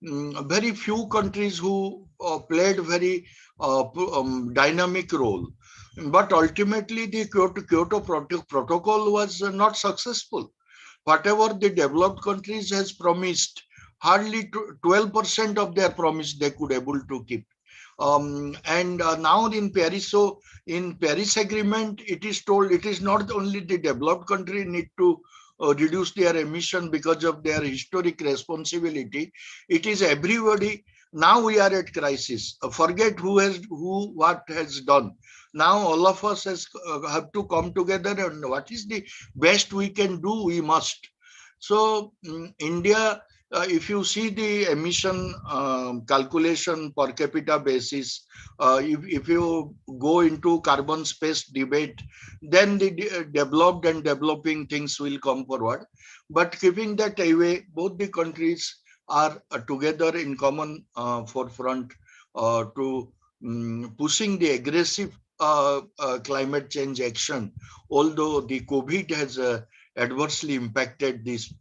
very few countries who played very dynamic role, but ultimately the Kyoto Protocol was not successful. Whatever the developed countries has promised, hardly 12% of their promise they could able to keep. And now in Paris, so in Paris Agreement, it is told it is not only the developed country need to reduce their emission because of their historic responsibility. It is everybody. Now we are at crisis. Forget what has done. Now all of us have to come together, and what is the best we can do, we must. So India, if you see the emission calculation per capita basis, if you go into carbon space debate, then the developed and developing things will come forward. But keeping that away, both the countries are together in common forefront to pushing the aggressive climate change action, although the COVID has adversely impacted this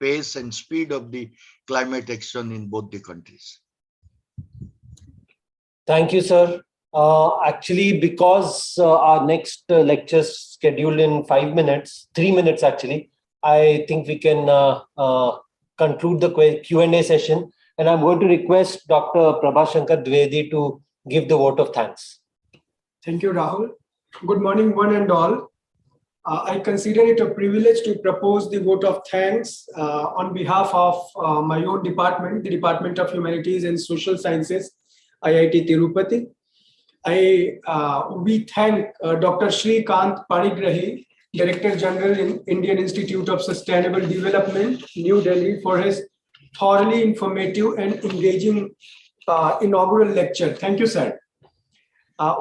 pace and speed of the climate action in both the countries. Thank you, sir. Actually, because our next lecture is scheduled in 5 minutes, 3 minutes actually, I think we can conclude the Q&A session. And I'm going to request Dr. Prabhashankar Dwivedi to give the vote of thanks. Thank you, Rahul. Good morning, one and all. I consider it a privilege to propose the vote of thanks on behalf of my own department, the Department of Humanities and Social Sciences, IIT Tirupati. We thank Dr. Shrikant Panigrahi, Director General in Indian Institute of Sustainable Development, New Delhi, for his thoroughly informative and engaging inaugural lecture. Thank you, sir.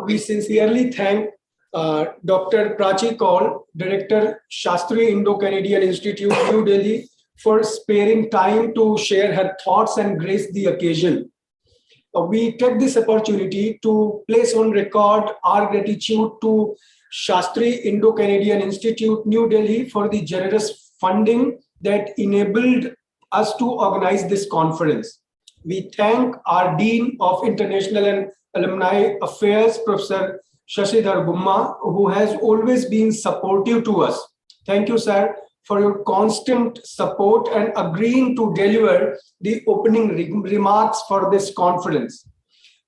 We sincerely thank Dr. Prachi Kaul, Director, Shastri Indo-Canadian Institute, New Delhi, for sparing time to share her thoughts and grace the occasion. We take this opportunity to place on record our gratitude to Shastri Indo-Canadian Institute, New Delhi, for the generous funding that enabled us to organize this conference. We thank our Dean of International and Alumni Affairs, Professor Shashidhar Gumma, who has always been supportive to us. Thank you, sir, for your constant support and agreeing to deliver the opening remarks for this conference.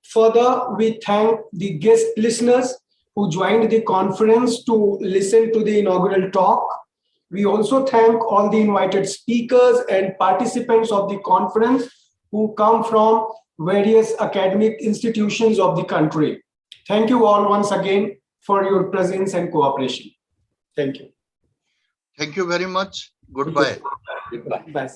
Further, we thank the guest listeners who joined the conference to listen to the inaugural talk. We also thank all the invited speakers and participants of the conference who come from various academic institutions of the country. Thank you all once again for your presence and cooperation. Thank you. Thank you very much. Goodbye. Goodbye. Bye.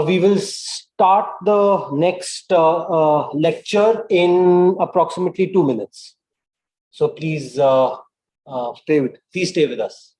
We will start the next lecture in approximately 2 minutes. So please stay with us.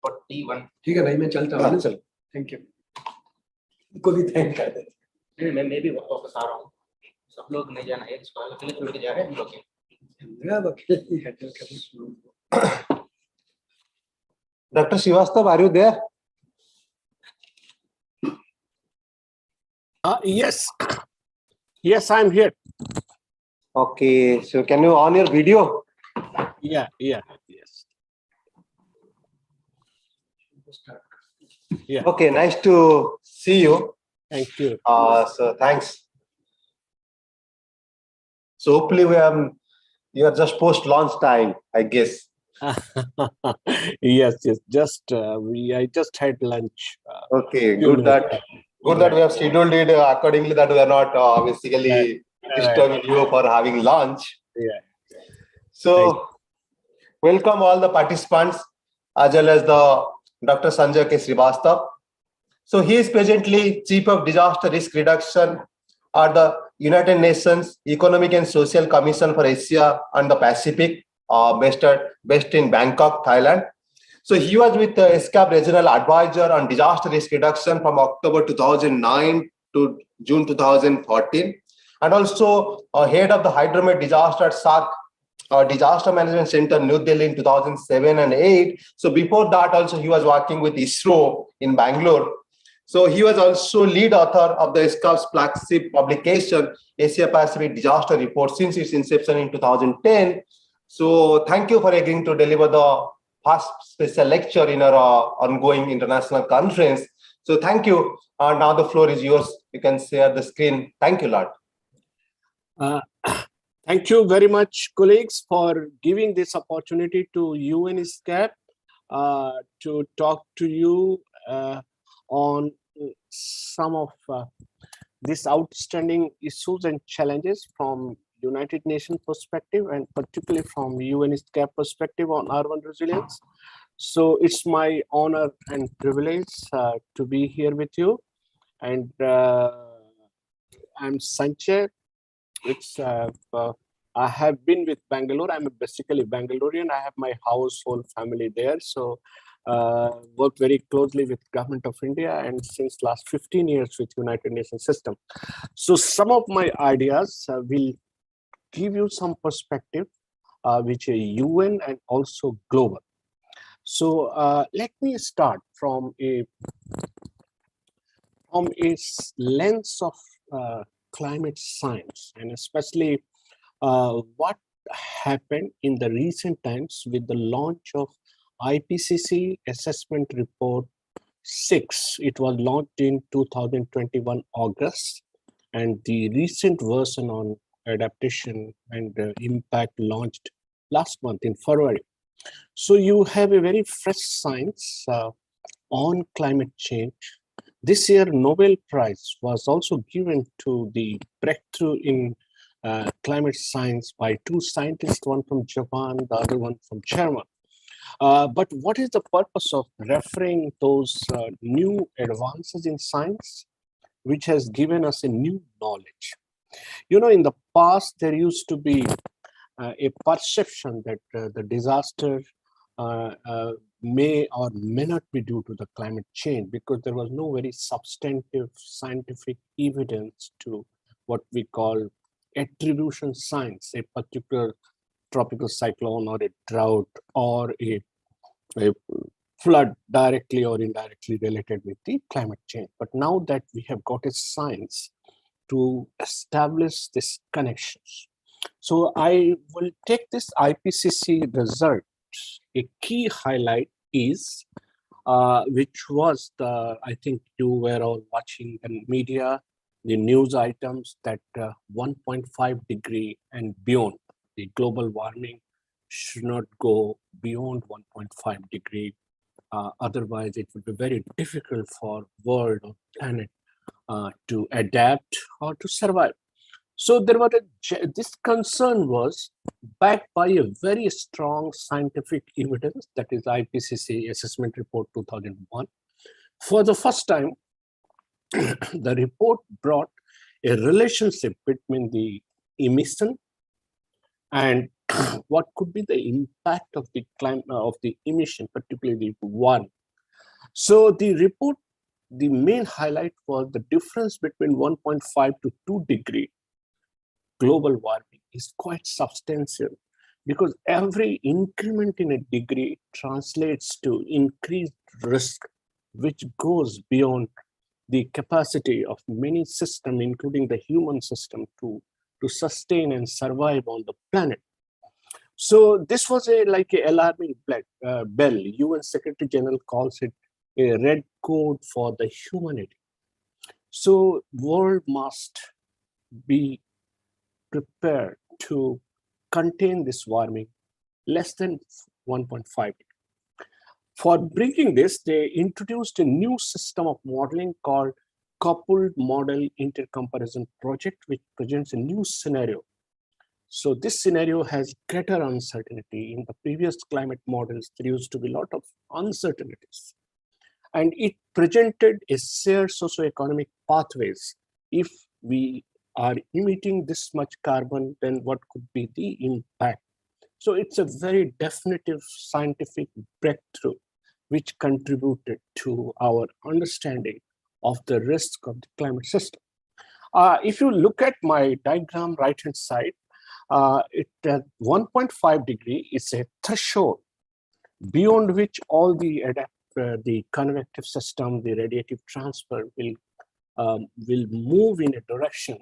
41. ठीक है भाई, मैं चलता हूँ। चल thank you. को भी thank कर देते। मैं भी वापस आ रहा हूँ। सब लोग नहीं जाना है, इसको अकेले छोड़ के जा रहे हैं हम लोग। अब अकेले ही हैंडल करें। Dr. Srivastava, are you there? Yes. Yes, I'm here. Okay, so can you on your video? Yeah, yes. Yeah, Okay, nice to see you. thank you. So thanks. So hopefully you are just post launch time, I guess. Yes. I just had lunch. Okay, few good minutes that back. we have scheduled it accordingly, that we are not basically disturbing you for having lunch. Yeah. So welcome all the participants as well as the Dr. Sanjay K. Srivastava. So he is presently Chief of Disaster Risk Reduction at the United Nations Economic and Social Commission for Asia and the Pacific, based in Bangkok, Thailand. So he was with the ESCAP Regional Advisor on Disaster Risk Reduction from October 2009 to June 2014, and also head of the Hydromet Disaster at SAC Disaster Management Center, New Delhi in 2007 and 8. So before that also he was working with ISRO in Bangalore. So he was also lead author of the ESCAP's flagship publication, Asia Pacific Disaster Report, since its inception in 2010. So thank you for agreeing to deliver the first special lecture in our ongoing international conference. So thank you. Now the floor is yours. You can share the screen. Thank you, Lord. Thank you very much, colleagues, for giving this opportunity to UNESCAP to talk to you on some of these outstanding issues and challenges from United Nations perspective, and particularly from UNESCAP perspective on urban resilience. So it's my honor and privilege to be here with you. And I'm Sanjay. I have been with Bangalore. I'm basically Bangalorean. I have my household family there. So work very closely with Government of India, and since last 15 years with United Nations system. So some of my ideas will give you some perspective, which are UN and also global. So let me start from a lens of climate science, and especially what happened in the recent times with the launch of Ipcc Assessment Report 6. It was launched in 2021 August, and the recent version on adaptation and impact launched last month in February. So you have a very fresh science on climate change. This year, Nobel Prize was also given to the breakthrough in climate science by two scientists, one from Japan, the other one from Germany. But what is the purpose of referring those new advances in science, which has given us a new knowledge? You know, in the past, there used to be a perception that the disaster may or may not be due to the climate change, because there was no very substantive scientific evidence to what we call attribution science, a particular tropical cyclone or a drought or a flood directly or indirectly related with the climate change. But now that we have got a science to establish these connections, so I will take this IPCC result. A key highlight is, which was I think you were all watching the media, the news items that 1.5 degree and beyond, the global warming should not go beyond 1.5 degree. Otherwise, it would be very difficult for world or planet to adapt or to survive. So there was this concern was backed by a very strong scientific evidence, that is IPCC Assessment Report 2001. For the first time, the report brought a relationship between the emission and what could be the impact of the climate of the emission, particularly one So the report, the main highlight was the difference between 1.5 to 2 degree global warming is quite substantial, because every increment in a degree translates to increased risk, which goes beyond the capacity of many systems, including the human system, to sustain and survive on the planet. So this was like a alarming bell. UN Secretary General calls it a red code for the humanity. So world must be prepared to contain this warming less than 1.5. For bringing this, they introduced a new system of modeling called Coupled Model Intercomparison Project, which presents a new scenario. So this scenario has greater uncertainty. In the previous climate models, there used to be a lot of uncertainties. And it presented a shared socioeconomic pathways. If we are emitting this much carbon, then what could be the impact? So it's a very definitive scientific breakthrough which contributed to our understanding of the risk of the climate system. If you look at my diagram right-hand side, it 1.5 degree is a threshold beyond which all the convective system, the radiative transfer will move in a direction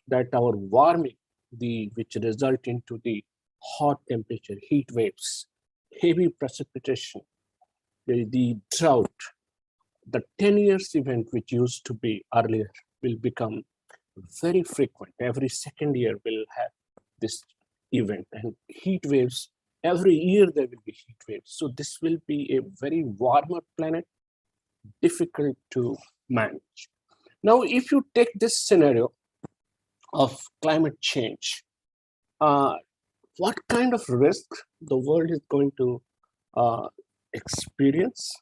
that our warming, which result into the hot temperature, heat waves, heavy precipitation, the drought, the 10 years event which used to be earlier will become very frequent. Every second year will have this event, and heat waves, every year there will be heat waves. So this will be a very warmer planet, difficult to manage. Now, if you take this scenario of climate change, what kind of risk the world is going to experience?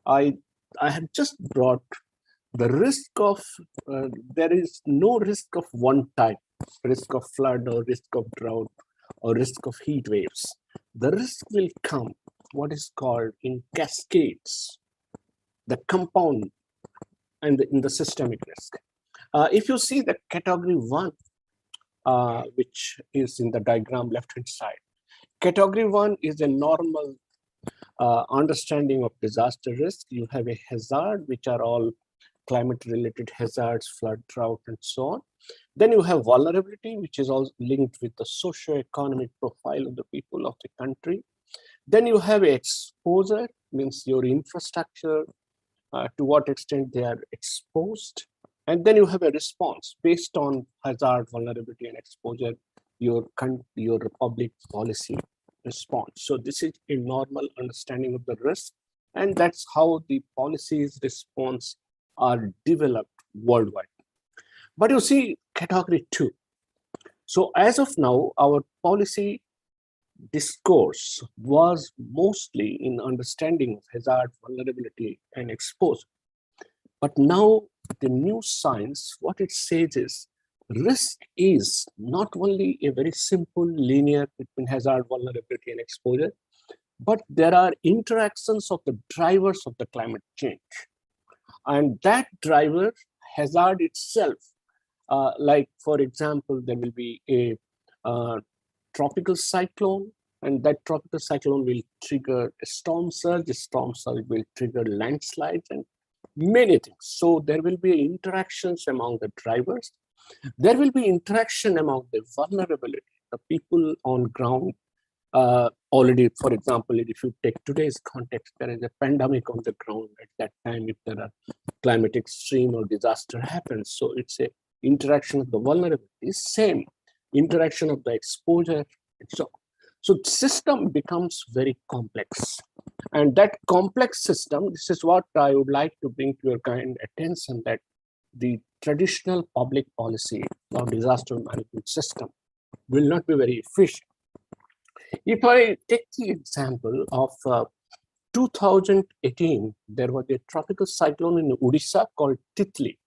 I have just brought the risk of, there is no risk of one type, risk of flood or risk of drought or risk of heat waves. The risk will come, what is called in cascades, the compound and in the systemic risk. If you see the category 1, which is in the diagram left-hand side, category 1 is a normal understanding of disaster risk. You have a hazard, which are all climate-related hazards, flood, drought, and so on. Then you have vulnerability, which is also linked with the socio-economic profile of the people of the country. Then you have exposure, means your infrastructure, to what extent they are exposed. And then you have a response based on hazard, vulnerability, and exposure, your public policy response. So this is a normal understanding of the risk, and that's how the policies response are developed worldwide. But you see category 2. So as of now, our policy discourse was mostly in understanding of hazard, vulnerability, and exposure. But now the new science, what it says is risk is not only a very simple linear between hazard, vulnerability, and exposure, but there are interactions of the drivers of the climate change. And that driver, hazard itself, like for example, there will be a tropical cyclone, and that tropical cyclone will trigger a storm surge. The storm surge will trigger landslides and many things. So there will be interactions among the drivers. There will be interaction among the vulnerability, the people on ground. Already, for example, if you take today's context, there is a pandemic on the ground at that time. If there are climate extreme or disaster happens, so it's a interaction of the vulnerability, same interaction of the exposure. So the system becomes very complex, and that complex system, this is what I would like to bring to your kind attention, that the traditional public policy or disaster management system will not be very efficient. If I take the example of 2018, there was a tropical cyclone in Odisha called Titli.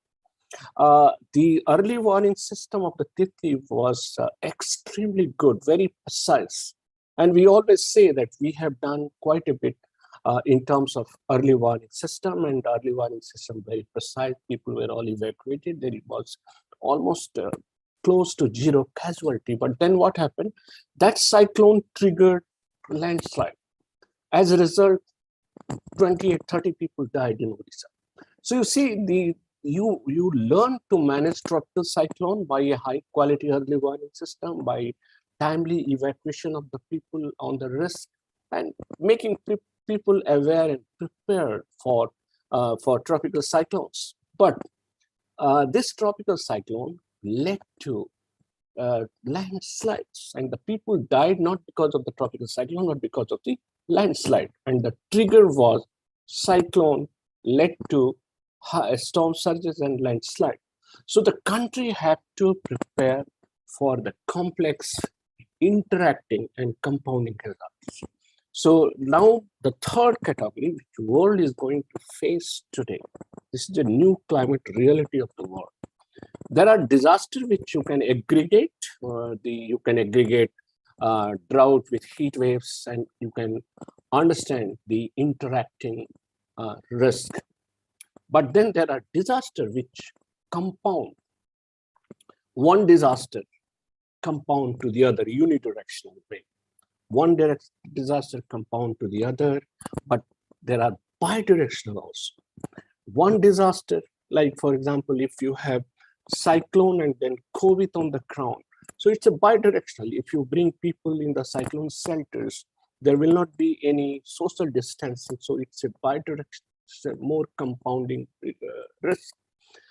The early warning system of the Titli was extremely good, very precise. And we always say that we have done quite a bit in terms of early warning system, and early warning system very precise. People were all evacuated. Then it was almost close to zero casualty. But then what happened? That cyclone triggered landslide. As a result, 28, 30 people died in Odisha. So you see, you learn to manage tropical cyclone by a high quality early warning system, by timely evacuation of the people on the risk, and making people aware and prepared for tropical cyclones. But this tropical cyclone led to landslides, and the people died not because of the tropical cyclone, but because of the landslide. And the trigger was cyclone led to storm surges and landslide. So the country had to prepare for the complex interacting and compounding hazards. So now the third category, which the world is going to face today, this is the new climate reality of the world. There are disasters which you can aggregate. You can aggregate drought with heat waves, and you can understand the interacting risk. But then there are disasters which compound. One disaster compound to the other unidirectional way. One disaster compound to the other, but there are bidirectional also. One disaster, like for example, if you have cyclone and then COVID on the ground, so it's a bidirectional. If you bring people in the cyclone shelters, there will not be any social distancing. So it's a bidirectional, more compounding risk.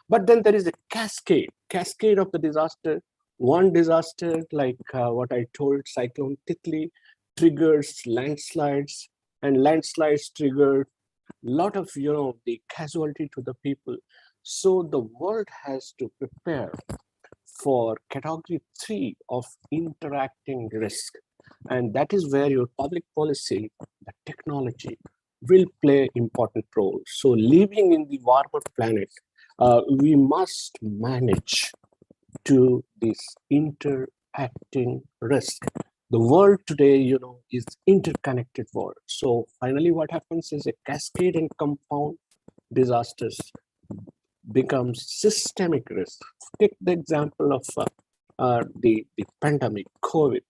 But then there is a cascade of the disaster. One disaster, like what I told, Cyclone Titli, triggers landslides, and landslides trigger a lot of, the casualty to the people. So the world has to prepare for category 3 of interacting risk. And that is where your public policy, the technology, will play important role. So living in the warmer planet, we must manage to this interacting risk. The world today, is interconnected world. So finally, what happens is a cascade and compound disasters becomes systemic risk. Take the example of the pandemic, COVID.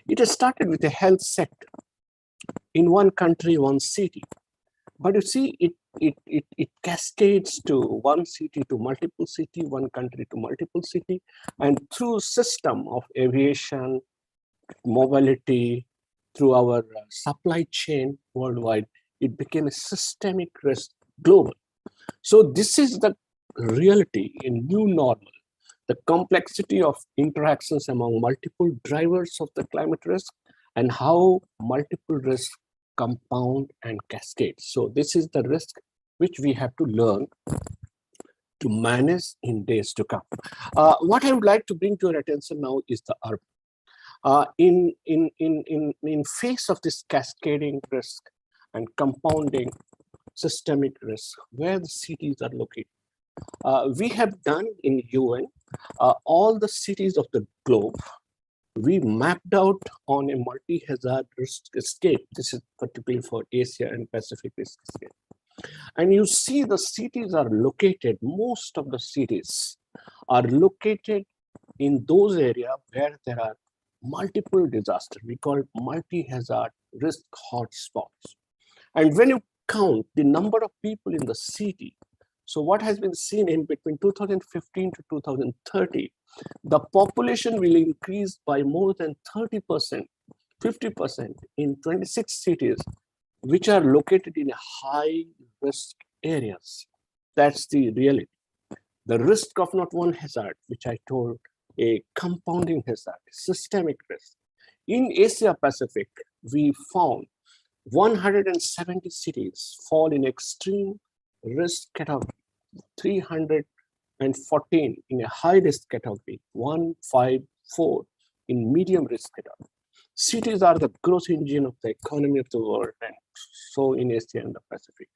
It has started with a health sector in one country, one city. But you see, it cascades to one city to multiple city, one country to multiple city, and through system of aviation, mobility, through our supply chain worldwide, it became a systemic risk global. So this is the reality in new normal, the complexity of interactions among multiple drivers of the climate risk and how multiple risks compound and cascade. So this is the risk which we have to learn to manage in days to come. What I would like to bring to your attention now is the urban. In face of this cascading risk and compounding systemic risk, where the cities are located. We have done in UN all the cities of the globe. We mapped out on a multi-hazard risk escape. This is particularly for Asia and Pacific risk escape. And you see the cities are located, most of the cities are located in those areas where there are multiple disasters. We call it multi-hazard risk hotspots. And when you count the number of people in the city, so what has been seen in between 2015 to 2030, the population will increase by more than 30%, 50% in 26 cities, which are located in high risk areas. That's the reality. The risk of not one hazard, which I told, a compounding hazard, systemic risk. In Asia Pacific, we found 170 cities fall in extreme risk category, 314 in a high risk category, 154 in medium risk category. Cities are the growth engine of the economy of the world, and so in Asia and the Pacific.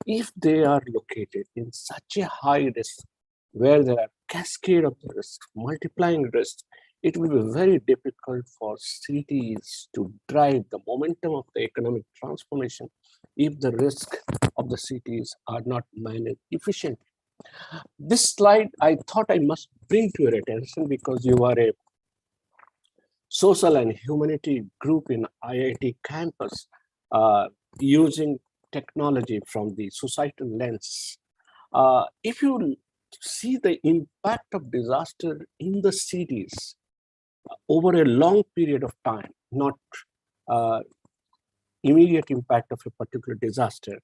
If they are located in such a high risk, where there are cascade of the risk, multiplying risk, it will be very difficult for cities to drive the momentum of the economic transformation if the risk of the cities are not managed efficiently. This slide, I thought I must bring to your attention because you are a social and humanity group in IIT campus using technology from the societal lens. If you see the impact of disaster in the cities over a long period of time, not immediate impact of a particular disaster,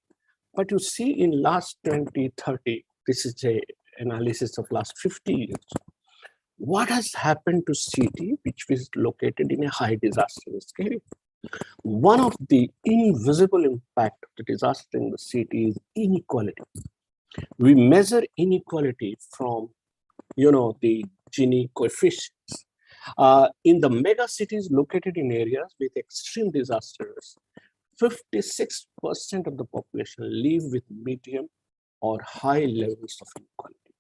but you see in last 20, 30, this is a analysis of last 50 years, what has happened to city which is located in a high disaster area. One of the invisible impact of the disaster in the city is inequality. We measure inequality from, the Gini coefficients. In the mega cities located in areas with extreme disasters, 56% of the population live with medium or high levels of inequality.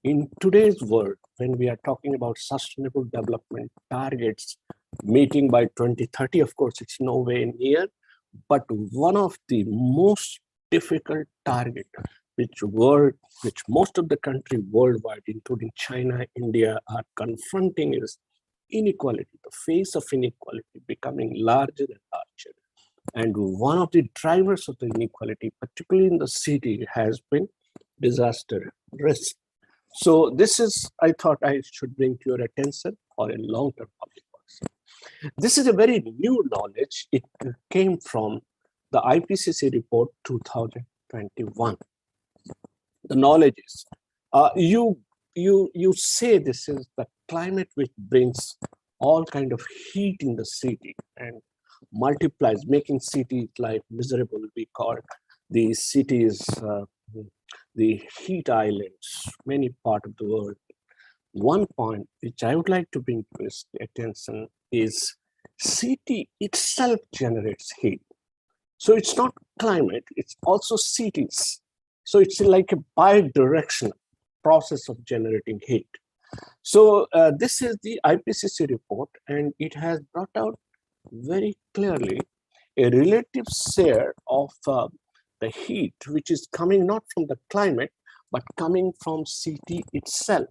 In today's world, when we are talking about sustainable development targets meeting by 2030, of course, it's no way near, but one of the most difficult targets which most of the country worldwide, including China, India, are confronting is inequality, the face of inequality becoming larger and larger. And one of the drivers of the inequality, particularly in the city, has been disaster risk. So this is, I thought I should bring to your attention for a long-term public policy. This is a very new knowledge. It came from the Ipcc report 2021. The knowledge is, you say this is the climate which brings all kind of heat in the city and multiplies, making cities life miserable. We call these cities the heat islands, many parts of the world. One point which I would like to bring to your attention is city itself generates heat. So it's not climate, it's also cities. So it's like a bi-directional process of generating heat. So this is the Ipcc report, and it has brought out very clearly a relative share of the heat, which is coming not from the climate, but coming from city itself.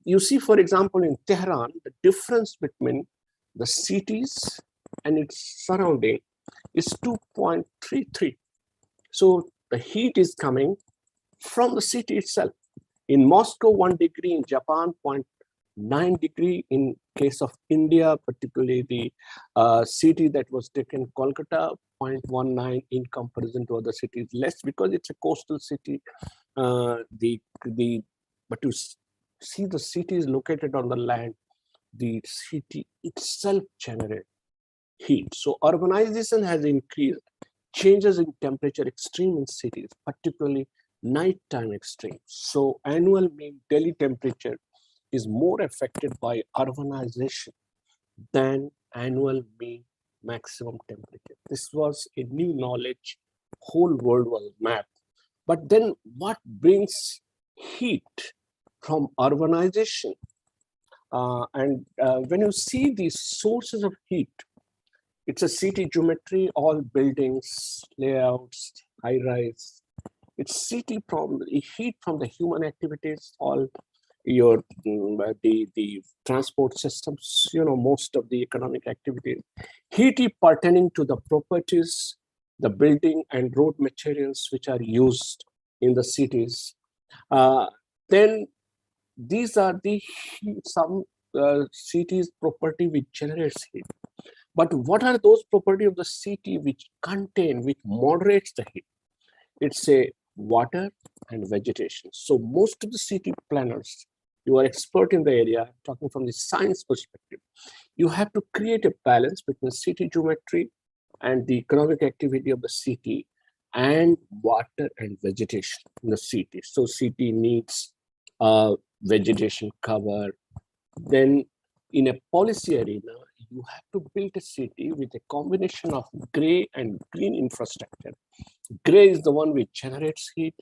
You see, for example, in Tehran, the difference between the cities and its surrounding is 2.33. So the heat is coming from the city itself. In Moscow, 1 degree, in Japan, 0.9 degree. In case of India, particularly the city that was taken, Kolkata, 0.19 in comparison to other cities, less because it's a coastal city. But to see the city is located on the land, the city itself generates heat. So urbanization has increased, changes in temperature extreme in cities, particularly nighttime extreme. So annual mean daily temperature is more affected by urbanization than annual mean maximum temperature. This was a new knowledge, whole world was mapped. But then what brings heat from urbanization? When you see these sources of heat, it's a city geometry, all buildings, layouts, high rise. It's city from the heat from the human activities, all your the transport systems, most of the economic activities. Heat pertaining to the properties, the building and road materials which are used in the cities. Then these are the some cities property which generates heat. But what are those properties of the city which moderates the heat? It's a water and vegetation. So most of the city planners, you are expert in the area, talking from the science perspective, you have to create a balance between city geometry and the economic activity of the city and water and vegetation in the city. So city needs vegetation cover. Then in a policy arena, you have to build a city with a combination of gray and green infrastructure. Gray is the one which generates heat.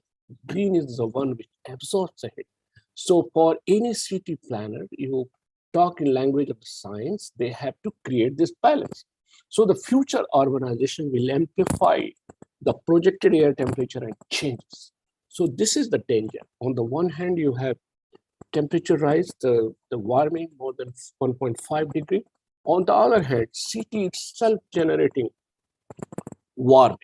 Green is the one which absorbs the heat. So for any city planner, you talk in language of science, they have to create this balance. So the future urbanization will amplify the projected air temperature and changes. So this is the danger. On the one hand, you have temperature rise, the warming more than 1.5 degree. On the other hand, city itself generating warming.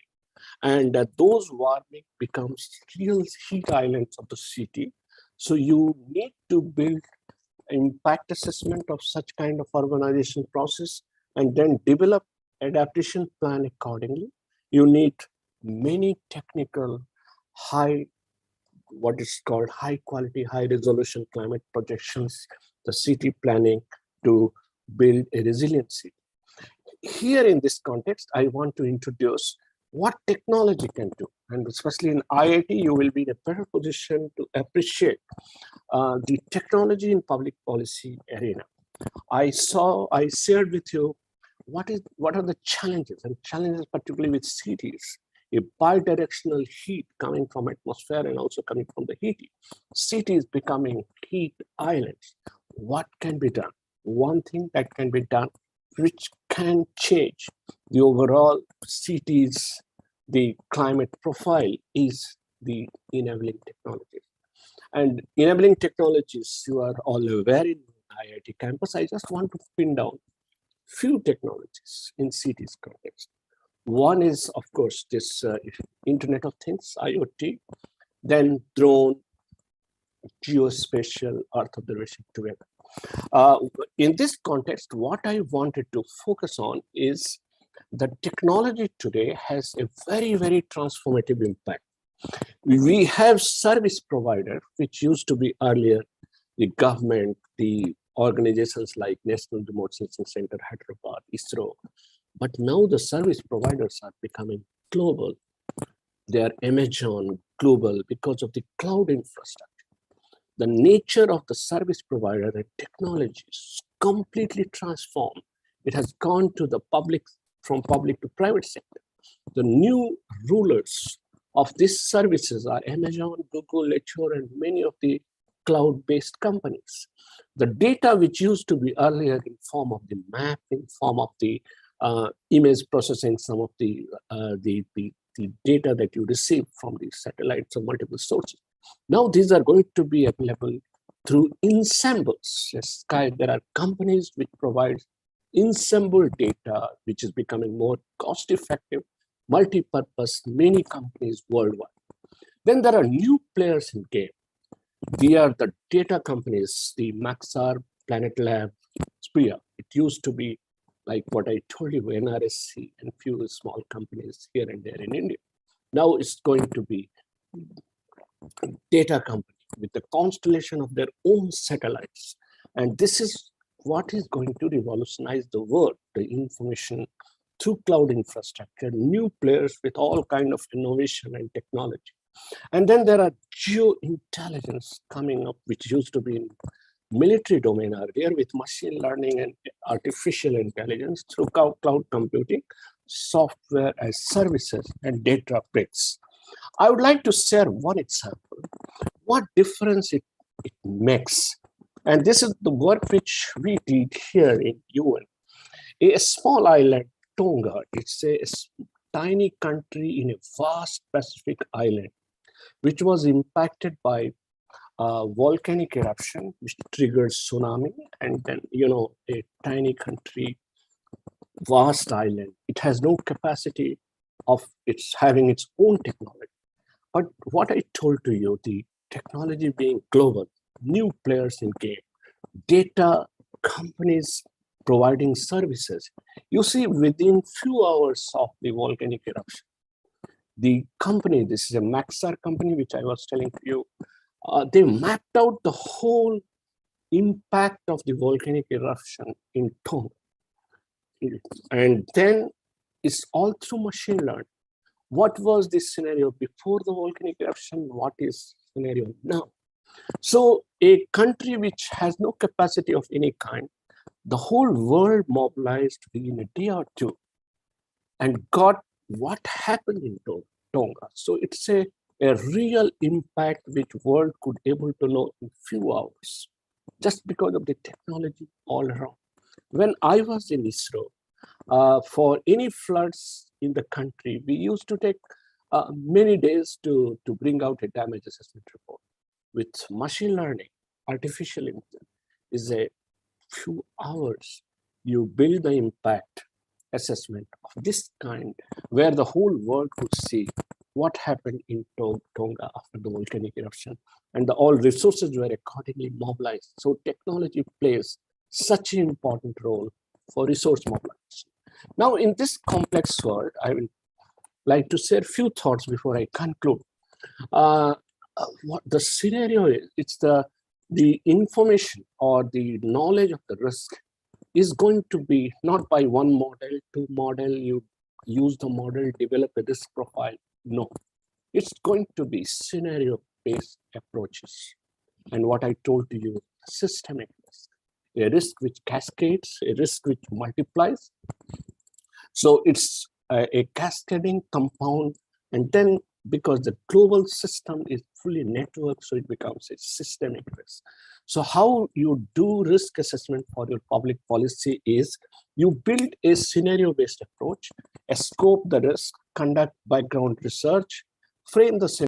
And those warming becomes real heat islands of the city. So you need to build impact assessment of such kind of urbanization process and then develop adaptation plan accordingly. You need many technical, what is called high quality, high resolution climate projections, the city planning to build a resilient city. Here in this context, I want to introduce what technology can do. And especially in IIT, you will be in a better position to appreciate the technology in public policy arena. I shared with you what are the challenges, and challenges particularly with cities. A bidirectional heat coming from atmosphere and also coming from the heat. Cities becoming heat islands. What can be done? One thing that can be done which can change the overall cities, the climate profile is the enabling technologies. And enabling technologies, you are all aware in IIT campus. I just want to pin down few technologies in cities context. One is, of course, this Internet of Things, IoT, then drone, geospatial, Earth observation together. In this context, what I wanted to focus on is the technology today has a very, very transformative impact. We have service provider, which used to be earlier the government, the organizations like National Remote Sensing Center, Hyderabad, ISRO. But now the service providers are becoming global. They are Amazon global because of the cloud infrastructure. The nature of the service provider and technology is completely transformed. It has gone to the public, from public to private sector. The new rulers of these services are Amazon, Google, Azure, and many of the cloud-based companies. The data which used to be earlier in form of the map, in form of the image processing, some of the data that you receive from the satellites or multiple sources. Now these are going to be available through ensembles. Yes, there are companies which provide ensemble data, which is becoming more cost-effective, multi-purpose, many companies worldwide. Then there are new players in game. They are the data companies, the Maxar, Planet Lab, Spria. It used to be like what I told you, NRSC and few small companies here and there in India. Now it's going to be data company with the constellation of their own satellites. And this is what is going to revolutionize the world, the information through cloud infrastructure, new players with all kind of innovation and technology. And then there are geo-intelligence coming up, which used to be in military domain earlier with machine learning and artificial intelligence through cloud computing, software as services, and data bricks. I would like to share one example, what difference it makes. And this is the work which we did here in UN. A small island, Tonga, it's a tiny country in a vast Pacific island, which was impacted by volcanic eruption, which triggered tsunami, and then, a tiny country, vast island. It has no capacity of its having its own technology. But what I told to you, the technology being global, new players in game, data companies providing services. You see, within few hours of the volcanic eruption, the company, this is a Maxar company, which I was telling you, they mapped out the whole impact of the volcanic eruption in Tonga. And then it's all through machine learning. What was this scenario before the volcanic eruption? What is scenario now? So a country which has no capacity of any kind, the whole world mobilized within a day or two and got what happened in Tonga. So it's a real impact which world could able to know in few hours. just because of the technology all around. When I was in ISRO, for any floods in the country, we used to take many days to bring out a damage assessment report. With machine learning, artificial intelligence, is a few hours, you build the impact assessment of this kind, where the whole world could see what happened in Tonga after the volcanic eruption, and all resources were accordingly mobilized. So technology plays such an important role for resource mobilization. Now, in this complex world, I would like to share a few thoughts before I conclude. What the scenario is, it's the information or the knowledge of the risk is going to be not by one model, two model, you use the model, develop a risk profile. No, it's going to be scenario-based approaches. And what I told to you, systemic risk, a risk which cascades, a risk which multiplies. So it's a cascading compound, and then because the global system is fully networked, so it becomes a systemic risk. So how you do risk assessment for your public policy is you build a scenario-based approach, scope the risk, conduct background research, frame the